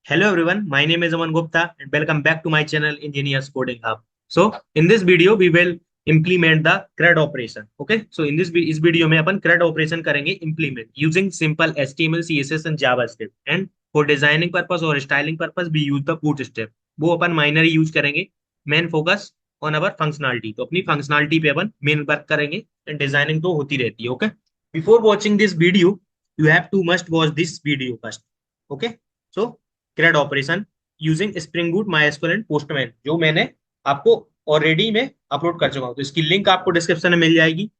Hello everyone, my name is Aman Gupta and welcome back to my channel Engineers Coding Hub. So in this video we will implement the CRUD operation. Okay, so in this इस video में अपन CRUD operation करेंगे implement using simple HTML, CSS and JavaScript and for designing purpose और styling purpose we use the bootstrap. वो अपन minor use करेंगे, main focus on our functionality. तो अपनी functionality पे अपन main work करेंगे and designing तो होती रहती है. Okay, before watching this video you have to must watch this video first. Okay, so CRUD operation using spring boot MySQL and postman जो मैंने आपको ऑलरेडी में अपलोड कर चुका हूं, तो इसकी लिंक आपको डिस्क्रिप्शन में मिल जाएगी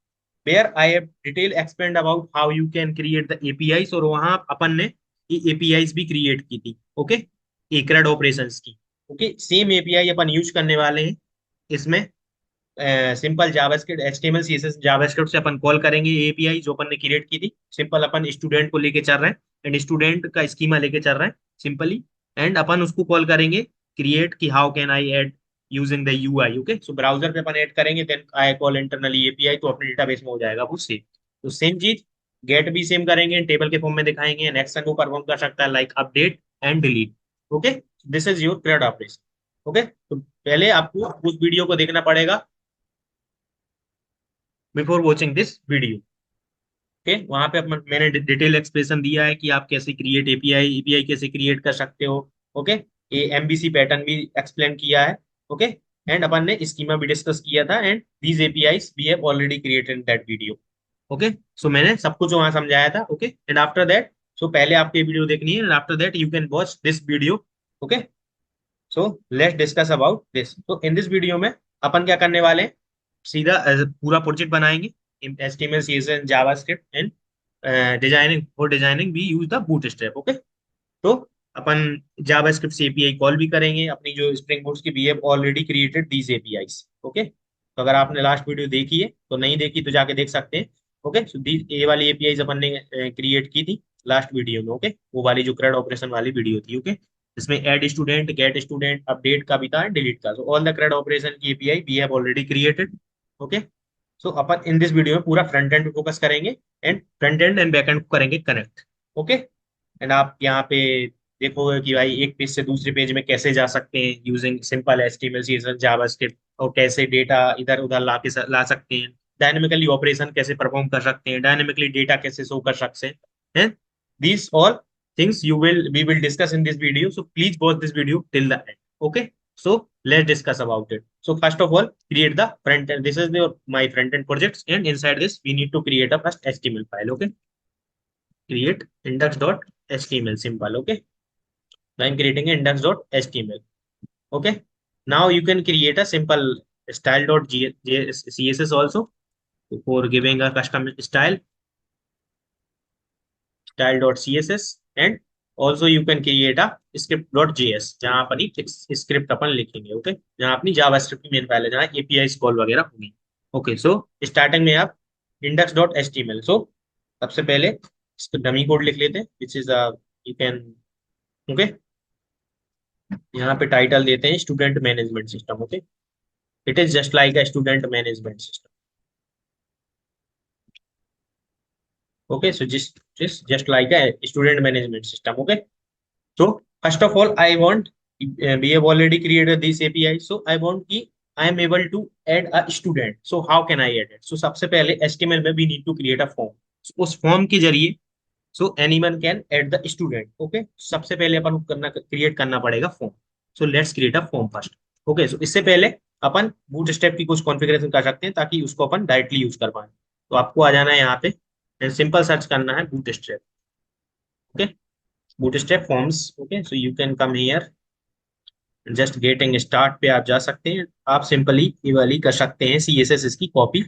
where I have detail explained about how you can create the APIs और वहां अपन ने ये एपीआईज भी क्रिएट की थी. ओके, ये CRUD ऑपरेशंस की. ओके, सेम एपीआई अपन यूज करने वाले हैं इसमें. Simple JavaScript HTML CSS JavaScript से अपन कॉल करेंगे एपीआई जो अपन ने क्रिएट की थी. सिंपल अपन स्टूडेंट को लेके चल रहे हैं एंड स्टूडेंट का स्कीमा लेके चल रहे हैं सिंपली. एंड अपन उसको कॉल करेंगे क्रिएट की how can I add using the UI. Okay, so browser पे अपन ऐड करेंगे then I call internally API, तो अपने डेटाबेस में हो जाएगा वो सेम. तो सेम चीज गेट भी सेम करेंगे, टेबल के फॉर्म में दिखाएंगे एंड एक्शन को परफॉर्म कर सकता है like update and delete. Okay, this is your CRUD operation. Okay, तो पहले आपको उस वीडियो को देखना पड़ेगा before watching this video. Okay, वहां पे मैंने डिटेल एक्सप्लेनेशन दिया है कि आप कैसे क्रिएट एपीआई एपीआई कैसे क्रिएट कर सकते हो. ओके, ये एमबीसी पैटर्न भी एक्सप्लेन किया है. ओके, एंड अपन ने स्कीमा भी डिस्कस किया था and these APIs we have already created in that video. Okay, so मैंने सब कुछ वहां समझाया था. Okay, and after that, so पहले आपको ये वीडियो देखनी है and after that you can watch this video. Okay, so let's discuss about this. तो इन दिस वीडियो में अपन क्या करने वाले हैं, सीधा पूरा प्रोजेक्ट बनाएंगे HTML, CSS, JavaScript and designing. For designing we use the Bootstrap. Okay, तो अपन जावास्क्रिप्ट से एपीआई कॉल भी करेंगे अपनी जो स्प्रिंग बूट्स की. We have already created these APIs. Okay, तो अगर आपने लास्ट वीडियो देखी है तो नहीं देखी तो जाके देख सकते हैं. ओके, सो दी ये वाली एपीआईज अपन ने क्रिएट की थी लास्ट वीडियो में. ओके, वो वाली जो CRUD ऑपरेशन वाली वीडियो थी. ओके, इसमें add student, get student, update का भी था, डिलीट का. So all the CRUD operation की API we have already created. Okay, so अपन इन दिस वीडियो में पूरा फ्रंट एंड पे फोकस करेंगे and front end and back end को करेंगे कनेक्ट. ओके, एंड आप यहाँ पे देखोगे कि भाई एक पेज से दूसरे पेज में कैसे जा सकते हैं using simple HTML, CSS, JavaScript, और कैसे डेटा इधर उधर ला सकते हैं, डायनेमिकली ऑपरेशन कैसे परफॉर्म कर सकते हैं, डायनेमिकली डेटा कैसे शो कर सकते हैं. These all things we will discuss in this video, so please watch this video till the end. Okay, so let's discuss about it. So first of all, create the front end. This is my front end projects, and inside this we need to create a first HTML file. Okay, create index.html, simple. Okay, I'm creating index.html. Okay, now you can create a simple style.css also for giving a custom style.css, and also you can create a script.js जहां अपन script अपन लिखेंगे. Okay, जहां अपनी JavaScript की main file है जहां API call वगैरह होगी. Okay, so starting में आप index.html. सो सबसे पहले इसको डमी कोड लिख लेते हैं which is you can. Okay, यहाँ पे टाइटल देते हैं student management system. Okay, it is just like a student management system. Okay, so just like a student management system. Okay, so first of all I want, we have already created this API, so I want कि I am able to add a student. So how can I add it? So सबसे पहले HTML में we need to create a form. So, उस form के जरिए so anyone can add the student. Okay, सबसे पहले अपन को करना क्रिएट करना पड़ेगा form. So let's create a form first. Okay, so इससे पहले अपन बूटस्ट्रैप की कुछ कॉन्फ़िगरेशन कर सकते हैं ताकि उसको अपन डायरेक्टली यूज कर पाए. तो आपको आ जाना है यहाँ पे, सिंपल सर्च करना है bootstrap. Okay, bootstrap forms. Okay, so you can come here, just getting start पे आप जा सकते हैं. आप सिंपली ये वाली कर सकते हैं CSS इसकी copy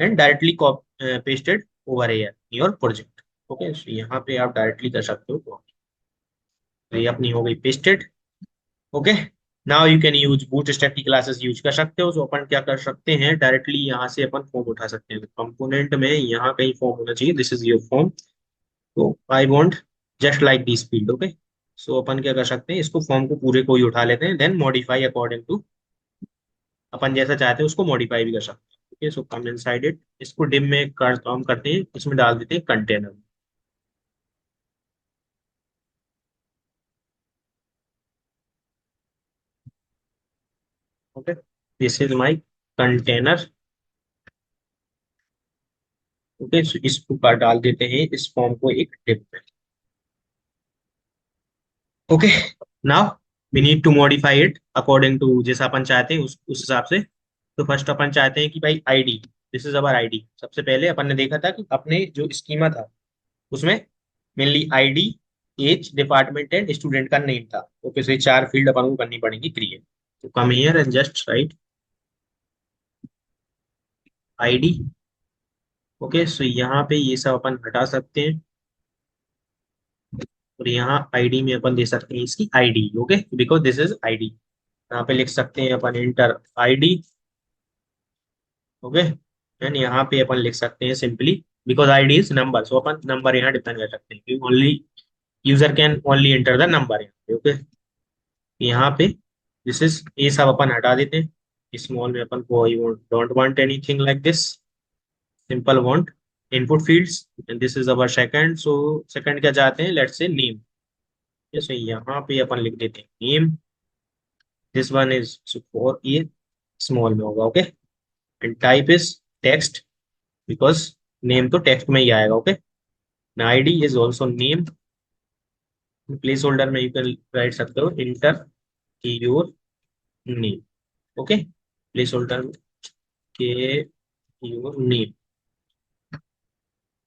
and directly pasted over here your project. Okay, so यहाँ पे आप डायरेक्टली कर सकते हो copy. तो ये अपनी हो गई pasted. Okay, now you can use bootstrap की क्लासेस यूज कर सकते हो. तो अपन क्या कर सकते हैं, डायरेक्टली यहाँ से अपन फॉर्म उठा सकते हैं. कंपोनेंट में यहाँ कहीं फॉर्म होना चाहिए, दिस इज योर फॉर्म. तो I want just like this field. Okay, so अपन क्या कर सकते हैं, इसको फॉर्म को पूरे को ही उठा लेते हैं देन मॉडिफाई अकॉर्डिंग टू अपन जैसा चाहते हैं उसको मॉडिफाई भी कर सकते हैं. Okay, so come inside it, इसको डिम में काम करते हैं, इसमें डाल देते हैं container. Okay, this is my container. Okay, so इसको डाल देते हैं इस फॉर्म को एक डिप में। Okay, now we need to modify it according to जैसा अपन चाहते हैं उस हिसाब से। तो फर्स्ट अपन चाहते हैं कि भाई ID, this is our ID. सबसे पहले अपन ने देखा था कि अपने जो स्कीमा था उसमें mainly ID, age, department and student का नेम था। ओके, सो ये चार फील्ड अपन को करनी पड़ेंगी क्रिएट। तो come here and just write ID. Okay, so यहाँ पे ये सब अपन हटा सकते हैं और यहाँ आईडी में अपन दे सकते हैं इसकी ID. Okay, because this is ID. यहाँ पे लिख सकते हैं अपन इंटर आईडी। ओके, एंड यहाँ पे अपन लिख सकते हैं simply because ID is number, so upon number यहाँ डिफाइन कर सकते हैं। Only user can only enter the number यहाँ पे। ओके, यहाँ पे दिस इज ये सब अपन हटा देते हैं। स्मॉल में अपन को don't want anything like this, simple want input fields and this is our second. So second क्या चाहते हैं, लेट्स से नेम। जैसे यहाँ पे अपन लिख देते हैं name. This one is for ये स्मॉल में होगा। Okay, and type is text because name तो टेक्स्ट में ही आएगा। Okay, ID is also name. Place holder में यू कैन राइट सकते हो inter your name. Okay, place holder के योर नेम।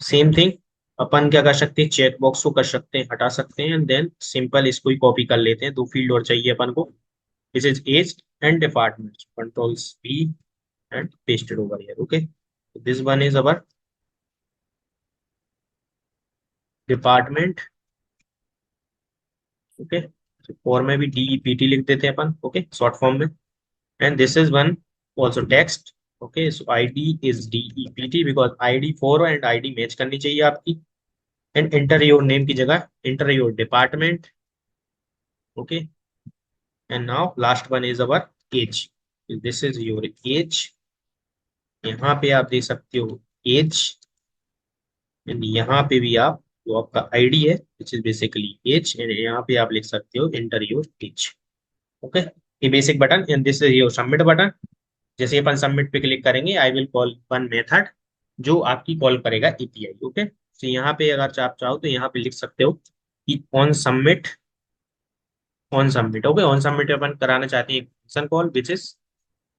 सेम थिंग अपन क्या कर सकते हैं, चेक बॉक्स को कर सकते हैं, हटा सकते हैं एंड देन सिंपल इसको ही कॉपी कर लेते हैं। दो फील्ड और चाहिए अपन को, this is age and department. Controls B and pasted over here. Okay, this one is our department. Okay, और में भी डीईपीटी लिख देते हैं अपन। ओके, शॉर्ट फॉर्म में। And this is one also text. Okay, so ID is DEPT because ID 4 and ID match करनी चाहिए आपकी। एंड एंटर योर नेम की जगह enter your department. Okay, and now last one is our as. This is your age. यहाँ पे आप देख सकते हो एज एंड यहाँ पे भी आप जो आपका आईडी है which is basically age and यहाँ पे आप लिख सकते हो एंटर योर एज। ओके, ये basic button and this is your submit button. जैसे ही अपन सबमिट पे क्लिक करेंगे I will call one method जो आपकी कॉल करेगा एपीआई। ओके, तो यहाँ पे अगर आप चाहो तो यहाँ पे लिख सकते हो कि on submit, on submit. Okay, on submit अपन कराना चाहते हैं एक function call which is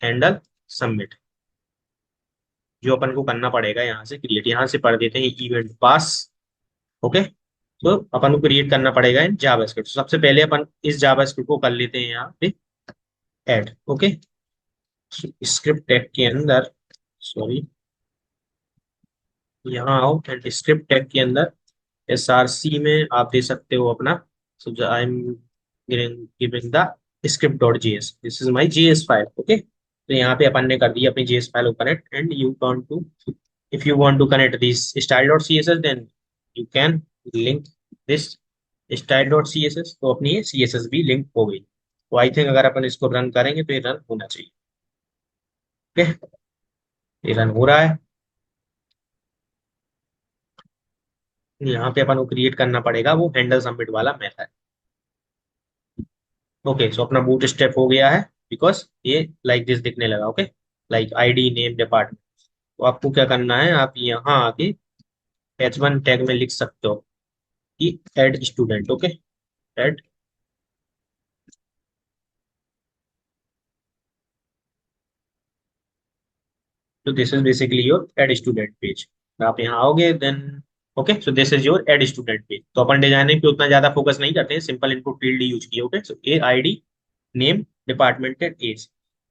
handle submit, जो अपन को करना पड़ेगा यहाँ से क्रिएट। यहाँ से पढ़ देते हैं इवेंट पास। ओके, तो अपन को क्रिएट करना पड़ेगा इन जावास्क्रिप्ट। सबसे पहले अपन इस जावास्क्रिप्ट को कर लेते हैं यहाँ पे ऐड। ओके, स्क्रिप्ट टैग के अंदर, सॉरी, यहाँ आओ एंड स्क्रिप्ट टैग के अंदर एसआरसी में आप दे सकते हो अपना। So I am giving the script dot JS, this is my JS file. Okay, तो यहाँ पे अपन ने कर दी अपनी जेएस फाइल को connect and you want to, if you want to connect this style.css then you can link this style.css। तो अपनी ये css भी लिंक हो गई। तो आई थिंक अगर अपन इसको रन करेंगे तो ये रन होना चाहिए। ओके, ये रन हो रहा है। यहाँ पे अपन को क्रिएट करना पड़ेगा वो हैंडल सबमिट वाला मेथड। ओके, सो अपना बूट स्टेप हो गया है बिकॉज ये लाइक दिस दिखने लगा। Okay, like ID name department. तो आपको क्या करना है, आप यहाँ आके H1 टैग में लिख सकते हो कि एड स्टूडेंट। ओके, एड, तो this is basically your add student page. आप यहाँ आओगे then okay, so this is your add student page. तो अपन डिजाइनिंग पे उतना ज्यादा फोकस नहीं करते हैं, सिंपल इनपुट फील्ड यूज किए। Okay, so a ID name department and age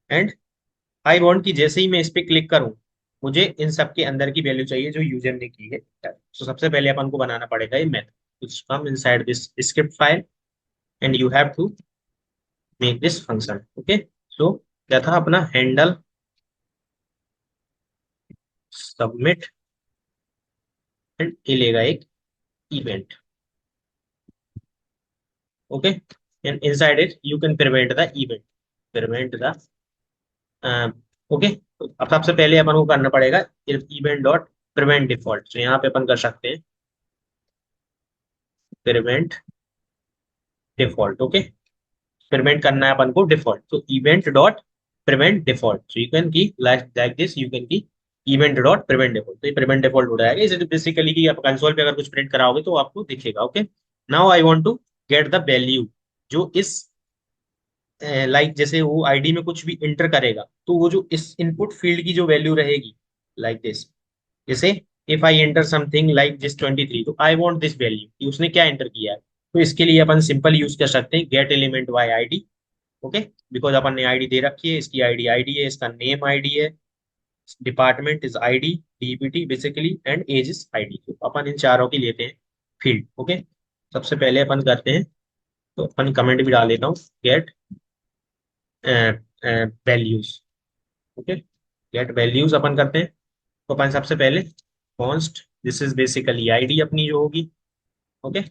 and I want कि जैसे ही मैं इस पे क्लिक करूं मुझे इन सब के अंदर की वैल्यू चाहिए जो यूजर ने की है। तो सबसे पहले अपन को बनाना पड़ेगा ये method which come inside this script file and you have to make this function। Okay, so क्या था अपना हैंडल सबमिट एंड ये लेगा एक event. Okay, and inside it you can prevent the event, prevent the okay. अब सबसे पहले अपन को करना पड़ेगा इवेंट डॉट प्रिवेंट डिफॉल्ट। तो यहाँ पे अपन कर सकते हैं प्रिवेंट डिफॉल्ट। ओके, प्रिवेंट करना है अपन को डिफॉल्ट, तो event dot prevent default. So you can key like this, you can key event dot prevent default. तो ये prevent default हो जाएगा. इसे बेसिकली कि आप कंसोल पे अगर कुछ प्रिंट कराओगे तो आपको दिखेगा. Okay, now I want to get the value जो इस लाइक जैसे वो आईडी में कुछ भी इंटर करेगा तो वो जो इस इनपुट फील्ड की जो वैल्यू रहेगी लाइक दिस. जैसे if I enter something like this 23, तो आई वांट दिस वैल्यू कि उसने क्या एंटर किया है. तो इसके लिए अपन सिंपल यूज कर सकते हैं get element by ID. Okay, because अपन ने आईडी दे रखी है, इसकी आईडी आईडी है, इसका नेम आईडी है, department is ID, DPT basically, and age is ID. तो अपन इन चारों की लेते हैं फील्ड. ओके, सबसे पहले अपन करते हैं, तो अपन कमेंट भी डाल देता हूँ, get values. Okay, get values अपन करते हैं. तो अपन सबसे पहले const, this is basically ID अपनी जो होगी. Okay,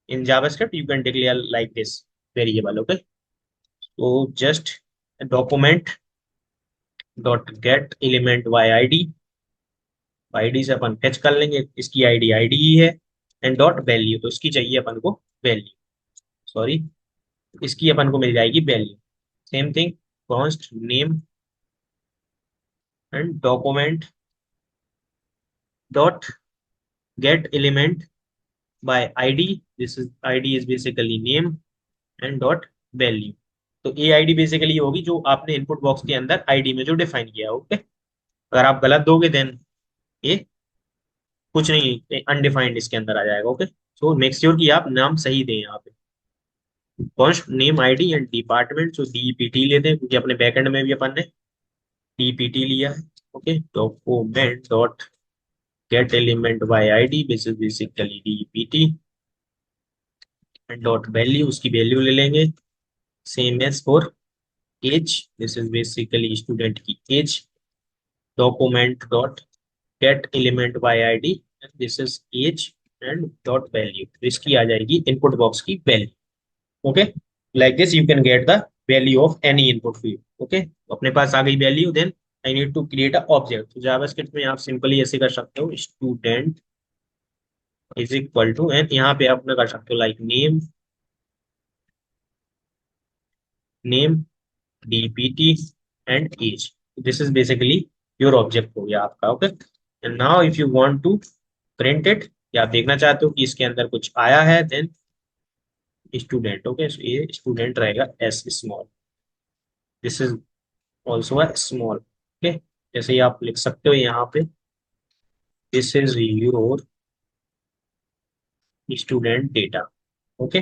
in JavaScript you can declare like this variable. Okay, तो just document dot get element by ID. ID से अपन फेच कर लेंगे, इसकी आईडी आईडी ही है. एंड डॉट वैल्यू, तो इसकी चाहिए अपन को वैल्यू, सॉरी, इसकी अपन को मिल जाएगी value. Same thing, const name and document dot get element by id. This is id is basically name and dot value. तो ये आईडी बेसिकली होगी जो आपने इनपुट बॉक्स के अंदर आईडी में जो डिफाइन किया. ओके, अगर आप गलत दोगे देन ये कुछ नहीं, अनडिफाइंड इसके अंदर आ जाएगा. ओके, सो मेक श्योर कि आप नाम सही दें यहाँ पे. Const name ID and department, जो डीपीटी लेते हैं क्योंकि अपने बैकएंड में भी अपन ने डीपीटी लिया है. Okay, document dot get element by ID, this is basically DPT, and dot value, उसकी वैल्यू ले लेंगे. Same as for age, this is basically student की age. Document dot get element by ID, this is age and dot value, तो इसकी आ जाएगी input box की value. Okay, like this you can get the value of any input field. Okay, अपने पास आ गई value. Then I need to create a object. तो जावास्क्रिप्ट में आप सिंपली ऐसे कर सकते हो, student is equal to, and यहाँ पे आप कर सकते हो like name, name dpt and age. This is basically your object हो गया आपका. Okay, and now if you want to print it, या आप देखना चाहते हो कि इसके अंदर कुछ आया है, then student. ओके, so ये student रहेगा s small. This is also a small. Okay, जैसे ही आप लिख सकते हो यहाँ पे, this is your student data. Okay,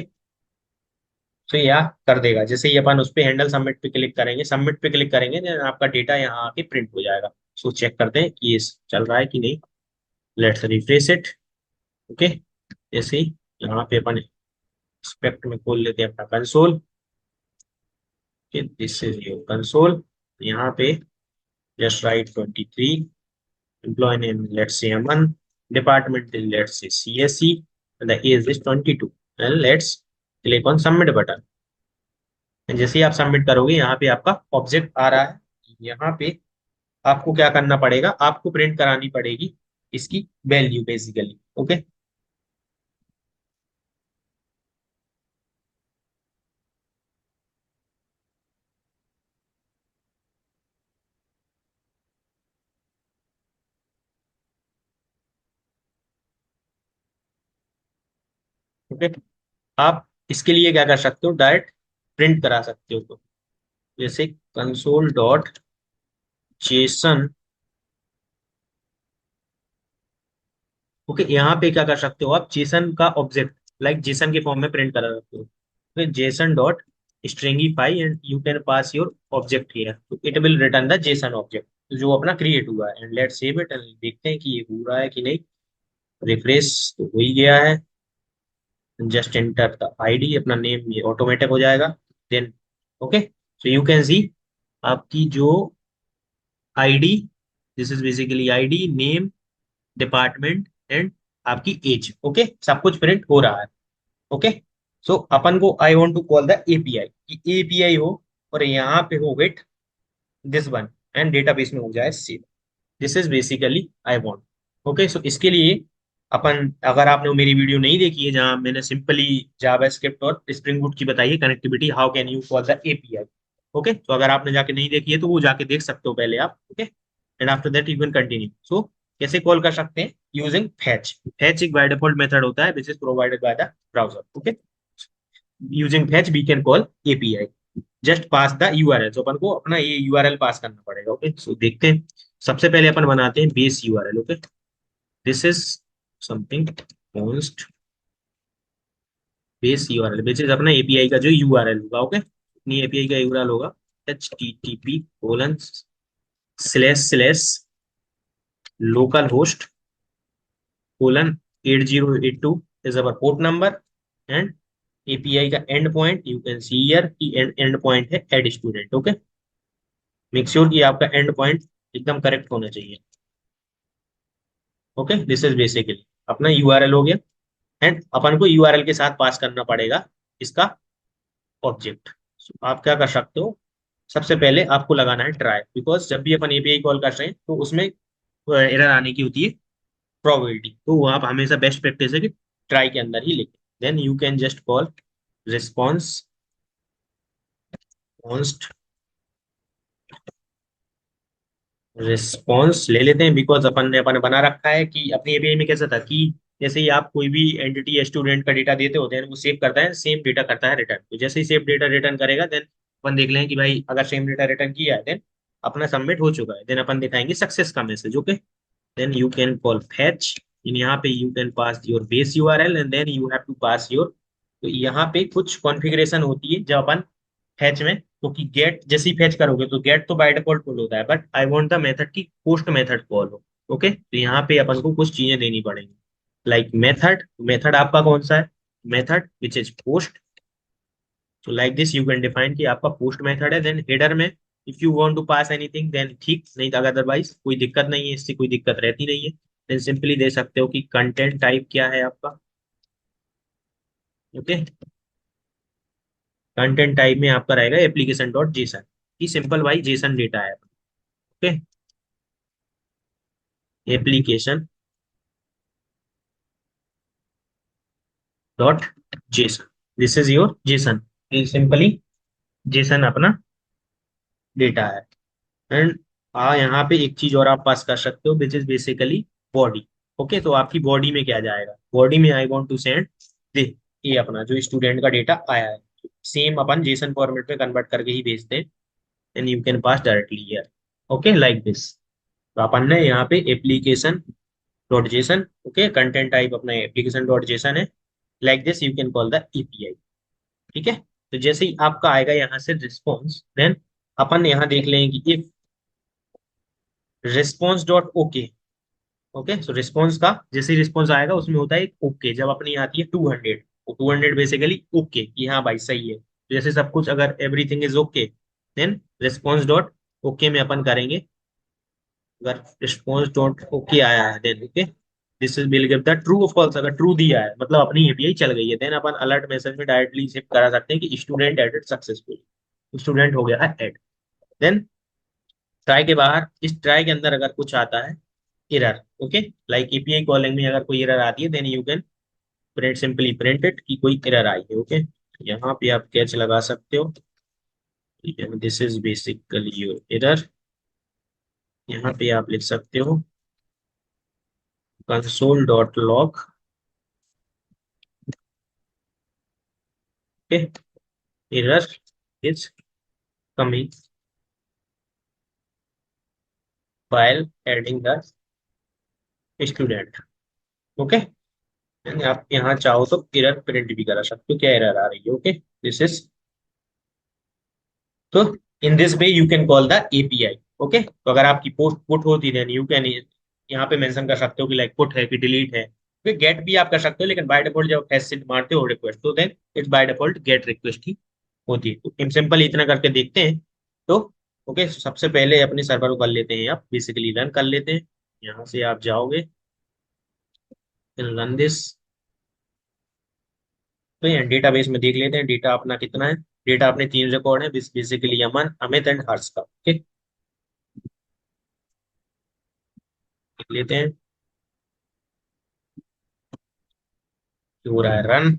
तो यह कर देगा. जैसे ही अपन उस पे हैंडल सबमिट पे क्लिक करेंगे, सबमिट पे क्लिक करेंगे, then आपका डेटा यहाँ आके प्रिंट हो जाएगा. सो चेक करते हैं कि ये चल रहा है कि नहीं. Let's refresh it. ओके, जैसे ही यहाँ पे अपन एक्सपेक्ट में खोल लेते हैं अपना console. This is your console. यहाँ पे just write 23, employ name let's say Aman, department is let's say CSE, and the age is 22, and let's click on submit button. जैसे ही आप सबमिट करोगे, यहाँ पे आपका ऑब्जेक्ट आ रहा है. यहाँ पे आपको क्या करना पड़ेगा, आपको प्रिंट करानी पड़ेगी इसकी वैल्यू बेसिकली. ओके, ओके, आप इसके लिए क्या कर सकते हो, डायरेक्ट प्रिंट करा सकते हो. तो जैसे कंसोल डॉट जेसन. ओके, यहाँ पे क्या कर सकते हो, आप जेसन का ऑब्जेक्ट लाइक जेसन के फॉर्म में प्रिंट करा सकते हो. फिर JSON dot stringify and you can pass your object here, तो it will return the JSON object जो अपना क्रिएट हुआ है. And let's save it and देखते हैं कि ये हो रहा है कि नहीं. रिफ्रेश तो हो ही गया है. जस्ट एंटर द आईडी, अपना नेम ये ऑटोमेटिक हो जाएगा. Then okay, so you can see आपकी जो ID, this is basically ID, name, department and आपकी एज. ओके, सब कुछ प्रिंट हो रहा है. ओके, सो अपन को I want to call the API, कि एपीआई हो और यहाँ पे हो with this one and database में हो जाए save. This is basically I want. Okay, so इसके लिए अपन, अगर आपने मेरी वीडियो नहीं देखी है जहां मैंने सिंपली जावास्क्रिप्ट और स्प्रिंग बूट की बताई है connectivity, how can you call the API, okay, तो अगर आपने जाके नहीं देखी है तो वो जाके देख सकते हो पहले आप। Okay, and after that you can continue. So कैसे कॉल कर सकते हैं? Using fetch. फैच एक बाय डिफॉल्ट मेथड होता है which is provided by the browser. Okay, using fetch we can call API. Just pass the URL, तो अपन को अपना ये यूआरएल पास करना पड़ेगा। ओके, सो देखते हैं। सबसे पहले अपन बनाते हैं base URL. Okay, this is something const base URL which is अपना एपीआई का जो यूआरएल होगा। ओके, अपनी एपीआई का यूआरएल होगा http:// local host colon 8082 is our port number, and API का end point you can see here की end point है add student. Okay, make sure कि आपका एंड पॉइंट एकदम करेक्ट होना चाहिए। ओके, दिस इज बेसिकली अपना यूआरएल हो गया, एंड अपन को यूआरएल के साथ पास करना पड़ेगा इसका ऑब्जेक्ट। आप क्या कर सकते हो? सबसे पहले आपको लगाना है ट्राई, बिकॉज जब भी अपन एपीआई कॉल कर रहे हैं तो उसमें एरर आने की होती है प्रोबेबिलिटी, तो वो आप हमेशा बेस्ट प्रैक्टिस है कि ट्राई के अंदर ही लिखें। Then you can just call response const response ले लेते हैं, बिकॉज अपन ने बना रखा है कि अपनी एपीआई में कैसा था कि जैसे ही आप कोई भी एंटिटी या स्टूडेंट का डेटा देते हो देन वो सेव करता है, सेम डेटा करता है रिटर्न। तो जैसे ही सेव डेटा रिटर्न करेगा देन अपन देख लें कि भाई अगर सेम डेटा रिटर्न किया है देन अपना सबमिट हो चुका है, देन अपन दिखाएंगे सक्सेस का message. Okay, then you can call fetch। इन यहाँ पे you can pass your base URL and then you have to pass your। तो यहाँ पे कुछ कॉन्फ़िगरेशन होती है जब अपन फैच में, तो कि गेट जैसे ही फैच करोगे तो गेट तो बाय डिफॉल्ट कॉल होता है, but I want the method की पोस्ट मेथड कॉल हो। ओके, तो यहाँ पे अपन को कुछ चीजें देनी पड़ेंगी, लाइक मेथड। मेथड आपका कौन सा है? Method which is post. तो like this you can define कि आपका पोस्ट मेथड है। देन हेडर में if you want to pass anything then ठीक, नहीं तो अदरवाइज कोई दिक्कत नहीं है, इससे कोई दिक्कत रहती नहीं है। देन सिंपली दे सकते हो कि कंटेंट टाइप क्या है आपका। ओके, कंटेंट टाइप में आपका रहेगा एप्लीकेशन डॉट जेसन, की सिंपल भाई जेसन डेटा है। Okay, application dot Jason, this is your Jason. Simply Jason अपना डेटा है। एंड यहाँ पे एक चीज और आप पास कर सकते हो विच इज बेसिकली बॉडी। ओके, तो आपकी बॉडी में क्या जाएगा? बॉडी में आई वांट टू सेंड दे, ये अपना जो स्टूडेंट का डेटा आया है सेम अपन जेसन फॉर्मेट में कन्वर्ट करके ही भेजते हैं, and you can pass directly here. Okay, like this. तो अपन ने यहाँ पे application dot Jason. Okay, content type अपना एप्लीकेशन डॉट जेसन है। Like this you can call the API. ठीक है, तो जैसे ही आपका आएगा यहाँ से रिस्पॉन्स, देन अपन यहाँ देख लेंगे कि if response dot okay. Okay, so response का जैसे ही रिस्पॉन्स आएगा उसमें होता है ओके, जब अपनी आती है 200, तो 200 बेसिकली ओके कि हाँ भाई सही है। तो जैसे सब कुछ अगर everything is okay then response dot okay में अपन करेंगे। अगर रिस्पॉन्स डॉट ओके आया है then okay, this is will give the true of false. अगर ट्रू दिया है मतलब अपनी एपीआई चल गई है, देन अपन अलर्ट मैसेज में डायरेक्टली शिफ्ट करा सकते हैं कि स्टूडेंट एडेड सक्सेसफुली, स्टूडेंट हो गया है एड। देन ट्राई के बाहर, इस ट्राई के अंदर अगर कुछ आता है error, okay, like API calling में अगर कोई एरर आती है then you can print, simply print it कि कोई एरर आई है। ओके, यहाँ पे आप कैच लगा सकते हो, this is basically your error. यहाँ पे आप लिख सकते हो console dot log. Okay, error is coming while adding the student. Okay, आप यहाँ चाहो तो एरर प्रिंट भी करा सकते हो, क्या एरर आ रही है। ओके, दिस इज, तो in this way you can call the API. Okay, तो अगर आपकी पोस्ट पुट होती है यू कैन यहाँ पे मेंशन कर सकते हो कि लाइक पुट है कि डिलीट है। फिर गेट भी आप कर सकते हो, लेकिन बाय डिफॉल्ट जब एसिड मारते हो रिक्वेस्ट तो then it's by default get request ही होती है। तो सिंपल इतना करके देखते हैं। तो ओके, सबसे पहले अपने सर्वर को कर लेते हैं, आप बेसिकली रन कर लेते हैं। यहाँ से आप जाओगे रन दिस, तो यहाँ डेटाबेस में देख लेते हैं डेटा अपना कितना है। डेटा अपने 3 रिकॉर्ड है बेसिकली, अमन, अमित एंड हर्ष का। ओके, देख लेते हैं कि हो रहा है run.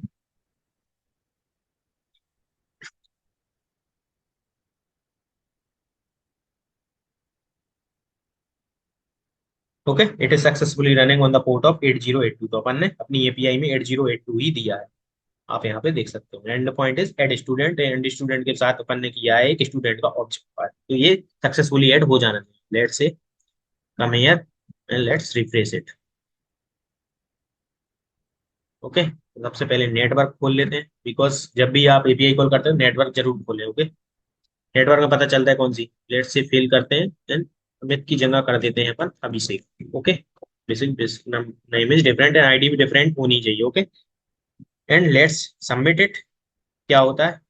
Okay, it is successfully running on the port of 8082। तो अपन ने अपनी एपीआई में 8082 ही दिया है, आप यहाँ पे देख सकते हो। Endpoint is add student, and student के साथ अपन ने किया है एक स्टूडेंट का ऑब्जेक्ट पार्ट, तो ये सक्सेसफुली ऐड हो जाना चाहिए। Let's say come here and let's refresh it. Okay, सबसे पहले नेटवर्क खोल लेते हैं, बिकॉज जब भी आप एपीआई कॉल करते हो नेटवर्क जरूर खोलें। ओके, नेटवर्क में पता चलता है कौन सी। लेट्स से फिल करते हैं, देन अमित की जगह कर देते हैं अपन Abhishek. Okay, basic name is different and ID भी डिफरेंट होनी चाहिए। Okay, and let's submit it. क्या होता है,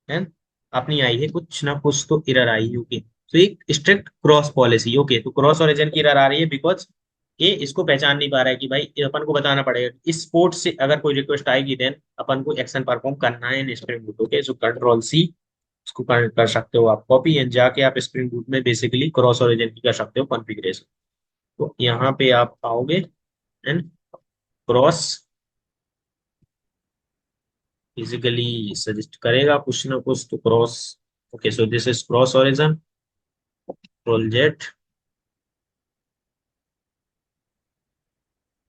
एंड अपनी आई है कुछ ना कुछ तो एरर आई। ओके, तो एक स्ट्रिक्ट क्रॉस पॉलिसी। ओके, तो क्रॉस ओरिजिन की एरर आ रही है बिकॉज ये इसको पहचान नहीं पा रहा है कि भाई ये अपन को बताना पड़ेगा इस पोर्ट से अगर कोई रिक्वेस्ट आएगी देन अपन को एक्शन परफॉर्म करना है in Spring Boot. Okay, so control C, इसको कर सकते हो आप कॉपी, एंड जाके आप स्प्रिंग बूट में बेसिकली क्रॉस ओरिजिन की कर सकते हो कॉन्फ़िगरेशन। तो यहाँ पे आप आओगे एंड क्रॉस फिजिकली सजेस्ट करेगा कुछ ना कुछ तो cross. Okay, so this is cross origin, control Z,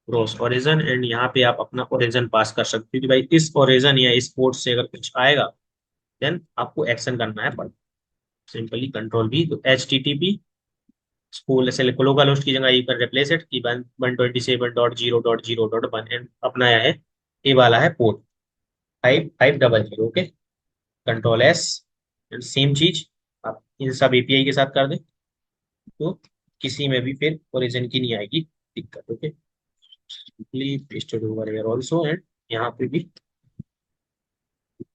cross origin, and यहाँ पे आप अपना ओरिजिन पास कर सकते हो कि भाई इस ओरिजिन या इस पोर्ट से अगर कुछ आएगा देन आपको एक्शन करना है पर सिंपली कंट्रोल भी। तो H T T P school ऐसे लोकल होस्ट की जगह यू कैन रिप्लेस इट कि 127.0.0.1, एंड अपना है ये वाला है port 5500। Okay, control S, and same चीज आप इन सब एपीआई के साथ कर दें तो किसी में भी फिर ओरिजिन की नहीं आएगी दिक्कत। Okay, simply pasted over here also, and यहाँ पे भी।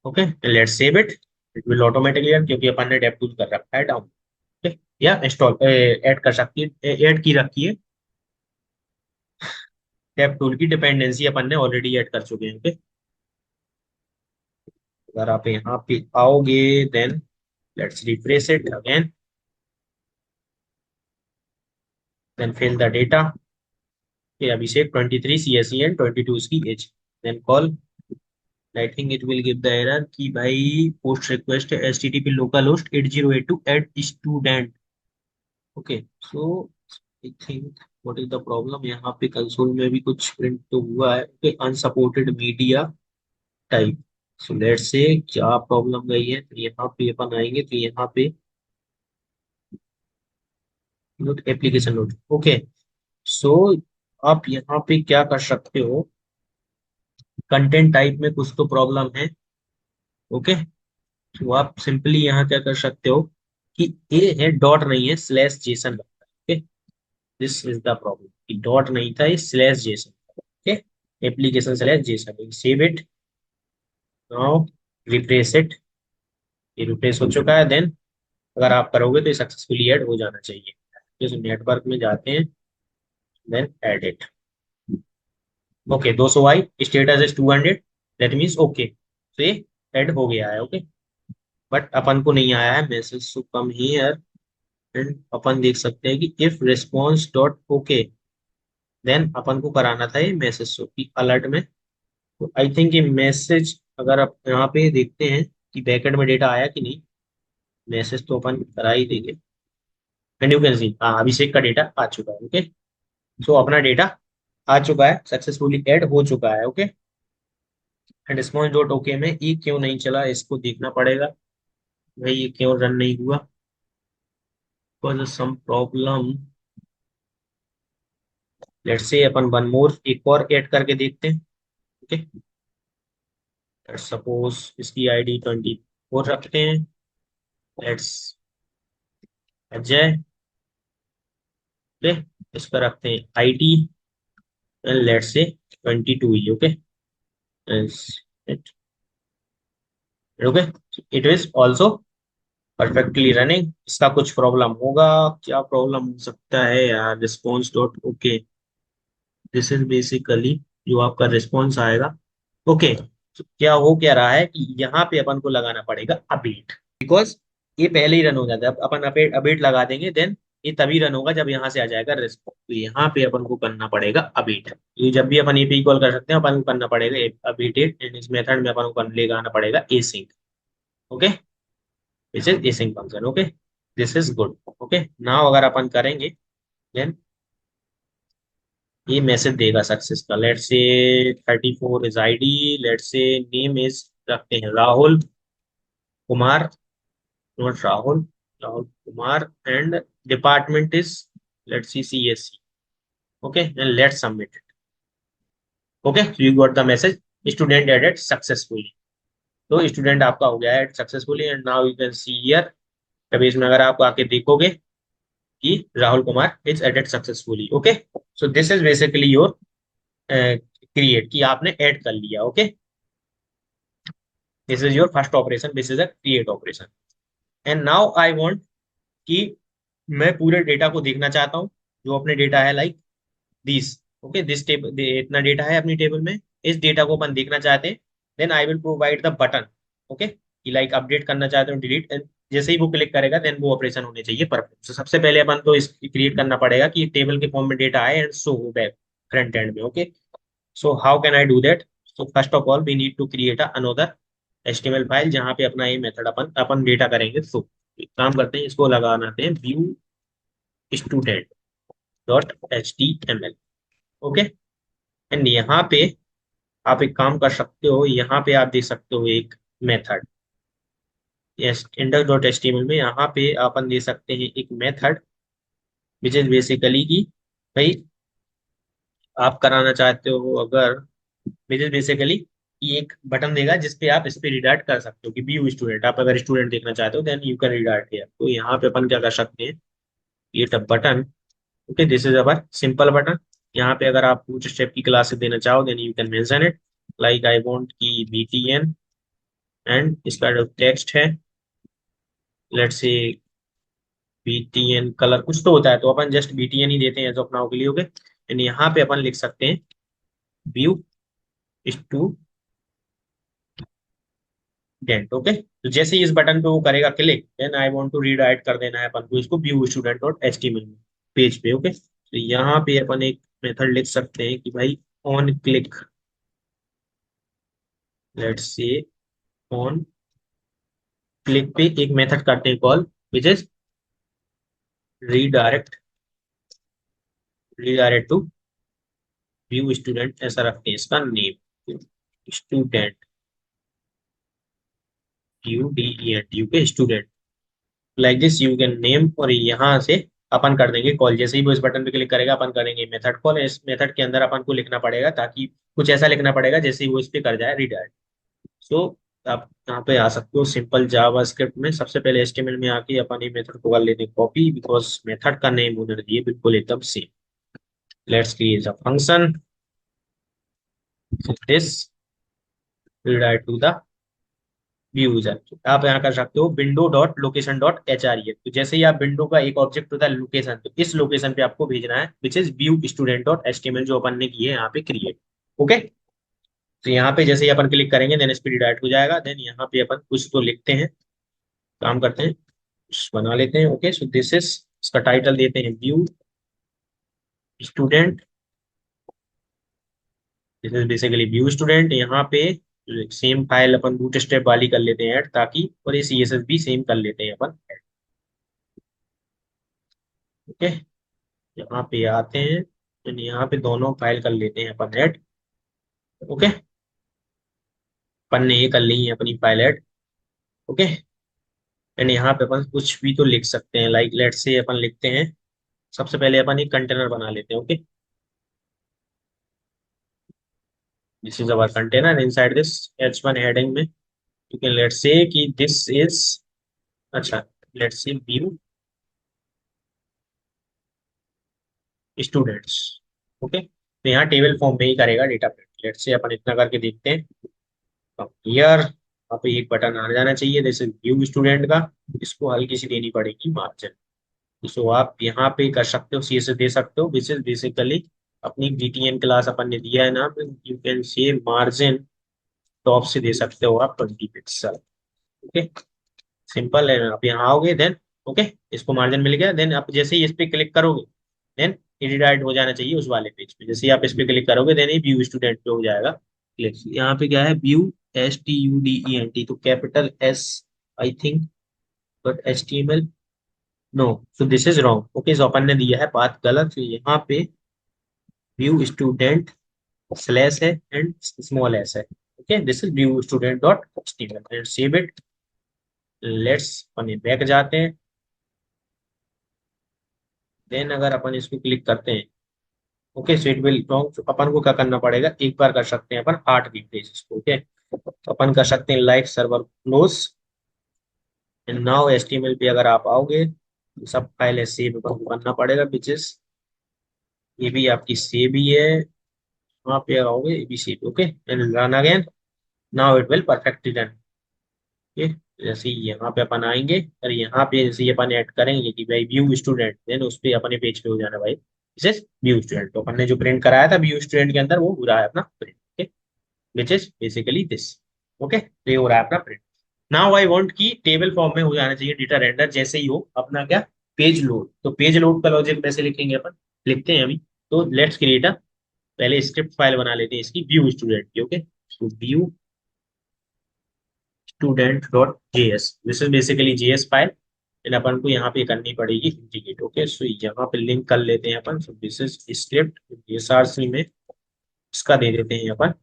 Okay, let's save it, it will automatically run क्योंकि अपन ने डेप टूल कर रखा है डाउन। ओके, या इंस्टॉल ऐड कर सकती है, ऐड की रखी है डेप टूल की डिपेंडेंसी अपन ने ऑलरेडी ऐड कर चुके हैं। ओके, अगर आप यहाँ पे आओगे then let's refresh it again, then fill the data. Abhishek 23 CSE and 22 इसकी age, then call. I think it will give the error कि भाई post request HTTP local host 8082 at student. Okay, so I think what is the problem, यहाँ पे console में भी कुछ print तो हुआ है कि unsupported media type. So let's say क्या प्रॉब्लम गई है, तो यहाँ पे अपन आएंगे तो यहाँ पे नोट एप्लीकेशन नोट। ओके, सो आप यहाँ पे क्या कर सकते हो, कंटेंट टाइप में कुछ तो प्रॉब्लम है। ओके, तो आप सिंपली यहाँ क्या कर सकते हो कि ए है डॉट नहीं है स्लैश जेसन लगता है। Okay, this is the problem कि डॉट नहीं था, ये slash Jason. Okay, application slash Jason, save it now, replace it. ये रिप्लेस हो चुका है, देन अगर आप करोगे तो ये सक्सेसफुली ऐड हो जाना चाहिए। जैसे नेटवर्क में जाते हैं, देन एड इट। ओके, 200 आई, status is 200, that means okay, तो ये ऐड हो गया है। ओके, बट अपन को नहीं आया है message to come here, and अपन देख सकते हैं कि if response dot ok, then अपन को कराना था ये मैसेज शो की अलर्ट में। तो आई थिंक ये मैसेज अगर आप यहाँ पे देखते हैं कि बैकएंड में डेटा आया कि नहीं, मैसेज तो अपन करा ही देंगे। एंड यू कैन सी हाँ अभिषेक का डेटा आ चुका है। ओके, सो अपना डेटा आ चुका है, सक्सेसफुली ऐड हो चुका है। Okay, and response dot okay में ये क्यों नहीं चला इसको देखना पड़ेगा, भाई ये क्यों रन नहीं हुआ, because some problem. Let's say upon one more एक और ऐड करके देखते हैं। ओके, सपोज इसकी आईडी 24 रखते हैं, लेट्स अजय। ओके, इस पर रखते हैं ID and let's say 22 he. Okay, okay, it is also perfectly running. इसका कुछ प्रॉब्लम होगा, क्या प्रॉब्लम हो सकता है यार, response dot okay, this is basically जो आपका रिस्पॉन्स आएगा। ओके, तो क्या हो क्या रहा है कि यहाँ पे अपन को लगाना पड़ेगा अपडेट, बिकॉज ये पहले ही रन हो जाता है। अपन अपडेट अपडेट लगा देंगे देन ये तभी रन होगा जब यहाँ से आ जाएगा रिस्पॉन्स। तो यहाँ पे अपन को करना पड़ेगा अपडेट। ये जब भी अपन एपी कॉल कर सकते हैं अपन को करना पड़ेगा अपडेटेड, एंड इस मेथड में अपन को लेकर आना पड़ेगा async. Okay, this is async function. Okay, this is good. Okay, now अगर अपन करेंगे देन ये मैसेज देगा सक्सेस का। Let's say 34 is ID, let's say name is रखते हैं Rahul Kumar, not Rahul, Rahul Kumar, and department is let's see CSC। Okay and let's submit. Okay so you got the message, student added successfully. तो student आपका हो गया है successfully, and now you can see here. कभी इसमें अगर आप आके देखोगे कि Rahul Kumar is added successfully. Okay so this is basically your create, कि आपने ऐड कर लिया। Okay this is your first operation, this is a create operation. And now I want कि मैं पूरे डेटा को देखना चाहता हूँ, जो अपने डेटा है like this. Okay this table, इतना डेटा है अपनी टेबल में, इस डेटा को अपन देखना चाहते हैं। Then I will provide the button. Okay कि लाइक अपडेट करना चाहते हो डिलीट, एंड जैसे ही वो क्लिक करेगा देन वो ऑपरेशन होने चाहिए परफॉर्म। तो सबसे पहले अपन तो इस क्रिएट करना पड़ेगा कि टेबल के फॉर्म में डेटा आए एंड शो हो बैक फ्रंट एंड में। Okay so how can I do that? So first of all we need to create another HTML file, जहाँ पे अपना ये मेथड अपन अपन डेटा करेंगे। सो एक काम करते हैं, इसको लगाते हैं view student dot HTML। Okay and यहाँ पे आप एक काम कर सकते हो, यहाँ पे आप देख सकते हो एक method, yes index dot HTML में यहाँ पे अपन दे सकते हैं एक मेथड विच इज बेसिकली की भाई आप कराना चाहते हो अगर, विच इज बेसिकली ये एक बटन देगा जिसपे आप इस पे रिडायरेक्ट कर सकते हो कि व्यू स्टूडेंट, आप अगर स्टूडेंट देखना चाहते हो then you can redirect here. तो यहाँ पे अपन क्या कर सकते हैं, ये टब button. Okay this is our simple button. यहाँ पे अगर आप कुछ स्टेप की क्लासेस देना चाहो then you can mention it, like I want की BTN, एंड इसका जो टेक्स्ट है लेट्स से BTN कलर कुछ तो होता है, तो अपन जस्ट BTN ही देते हैं जो अपना के लिए। ओके एंड यहाँ पे अपन लिख सकते हैं व्यू स्टूडेंट। ओके तो जैसे ही इस बटन पे वो करेगा click, then I want to redirect कर देना है अपन को इसको व्यू स्टूडेंट डॉट HTML में पेज पे। ओके तो यहाँ पे अपन एक मेथड लिख सकते हैं कि भाई on click, let's say on click पे एक मेथड करते हैं call which is redirect, redirect to view student, ऐसा रखते हैं इसका नेम स्टूडेंट, UDENT के student, like this you can name. और यहाँ से अपन कर देंगे कॉल, जैसे ही वो इस बटन पे क्लिक करेगा अपन करेंगे मेथड कॉल। इस मेथड के अंदर अपन को लिखना पड़ेगा, ताकि कुछ ऐसा लिखना पड़ेगा जैसे ही वो इस पे कर जाए रिडायरेक्ट। सो आप यहाँ पे आ सकते हो सिंपल जावा स्क्रिप्ट में, सबसे पहले HTML में आके अपन ये मेथड को कर लेते हैं कॉपी, बिकॉज मेथड का नेम होना चाहिए बिल्कुल एकदम same. Let's create a function this redirect to the view user. आप यहाँ कर सकते हो window dot location dot HREF। तो जैसे ही आप विंडो का एक ऑब्जेक्ट होता है लोकेशन, तो इस लोकेशन पे आपको भेजना है which is view student dot HTML, जो अपन ने की है यहाँ पे क्रिएट। ओके तो यहाँ पे जैसे ही अपन क्लिक करेंगे देन इस पे रिडायरेक्ट हो जाएगा। देन यहाँ पे अपन कुछ तो लिखते हैं, काम करते हैं, कुछ बना लेते हैं। ओके सो दिस इज, इसका टाइटल देते हैं view student, this is basically view student. यहाँ पे सेम फाइल अपन बूट स्टेप वाली कर लेते हैं ऐड, ताकि और ये CSS भी सेम कर लेते हैं अपन। ओके यहाँ पे आते हैं एंड यहाँ पे दोनों फाइल कर लेते हैं अपन ऐड। ओके अपन ने ये कर ली है अपनी फाइल ऐड। ओके एंड यहाँ पे अपन कुछ भी तो लिख सकते हैं, लाइक लेट से अपन लिखते हैं, सबसे पहले अपन एक कंटेनर बना लेते हैं। Okay this is our container, inside this H1 heading में यू कैन लेट से कि दिस इज, अच्छा लेट से व्यू स्टूडेंट्स। ओके तो यहाँ टेबल फॉर्म में ही करेगा डेटा प्रिंट। लेट से अपन इतना करके देखते हैं हियर, वहाँ पे एक बटन आ जाना चाहिए जैसे व्यू स्टूडेंट का, इसको हल्की सी देनी पड़ेगी मार्जिन। सो आप यहाँ पे कर सकते हो, CSS दे सकते हो विच इज बेसिकली अपनी BTN क्लास अपन ने दिया है ना, you can say margin top से दे सकते हो आप 20 पिक्सल। ओके सिंपल है, आप यहाँ आओगे देन ओके इसको मार्जिन मिल गया। देन आप जैसे ही इस पे क्लिक करोगे देन रिडायरेक्ट हो जाना चाहिए उस वाले पेज पे। जैसे ही आप इस पे क्लिक करोगे देन ये व्यू स्टूडेंट पे हो जाएगा क्लिक। यहाँ पे क्या है व्यू STUDENT, तो capital S I think, but HTML no, so this is wrong. Okay, so अपन ने दिया है पाथ गलत। तो यहाँ पे व्यू स्टूडेंट स्लैश है एंड स्मॉल एस है। Okay, this is view student dot HTML and save it. Let's अपन बैक जाते हैं। देन अगर अपन इसको क्लिक करते हैं, okay, so it will wrong. अपन को क्या करना पड़ेगा, एक बार कर सकते हैं अपन 8 रिप्लेस। ओके, तो अपन कर सकते हैं like server close and now HTML पे अगर आप आओगे तो सब फाइल है सेव अपन को करना पड़ेगा, विच इज ये भी आपकी सेव ही है। वहां पे आओगे ये भी save. Okay, and run again. Now it will perfectly run. Okay, जैसे ही यहाँ पे अपन आएंगे और यहाँ पे जैसे ही अपन ऐड करेंगे कि भाई व्यू स्टूडेंट, देन उस पे अपने पेज पे हो जाना भाई दिस इज व्यू स्टूडेंट। तो अपन ने जो प्रिंट कराया था व्यू स्टूडेंट के अंदर वो हो रहा है अपना print. Okay, which is basically this. Okay, तो ये हो रहा है अपना प्रिंट। नाउ आई वांट की टेबल फॉर्म में हो जाना चाहिए डेटा रेंडर जैसे ही हो अपना क्या, पेज लोड। तो पेज लोड का लॉजिक कैसे लिखेंगे अपन, लिखते हैं अभी। तो लेट्स क्रिएट अ, पहले स्क्रिप्ट फाइल बना लेते हैं इसकी व्यू स्टूडेंट की। Okay, so view student dot JS, this is basically JS file and अपन को यहाँ पे करनी पड़ेगी इंटीग्रेट। ओके, सो यहाँ पे लिंक कर लेते हैं अपन। So this is script SRC में इसका दे देते हैं अपन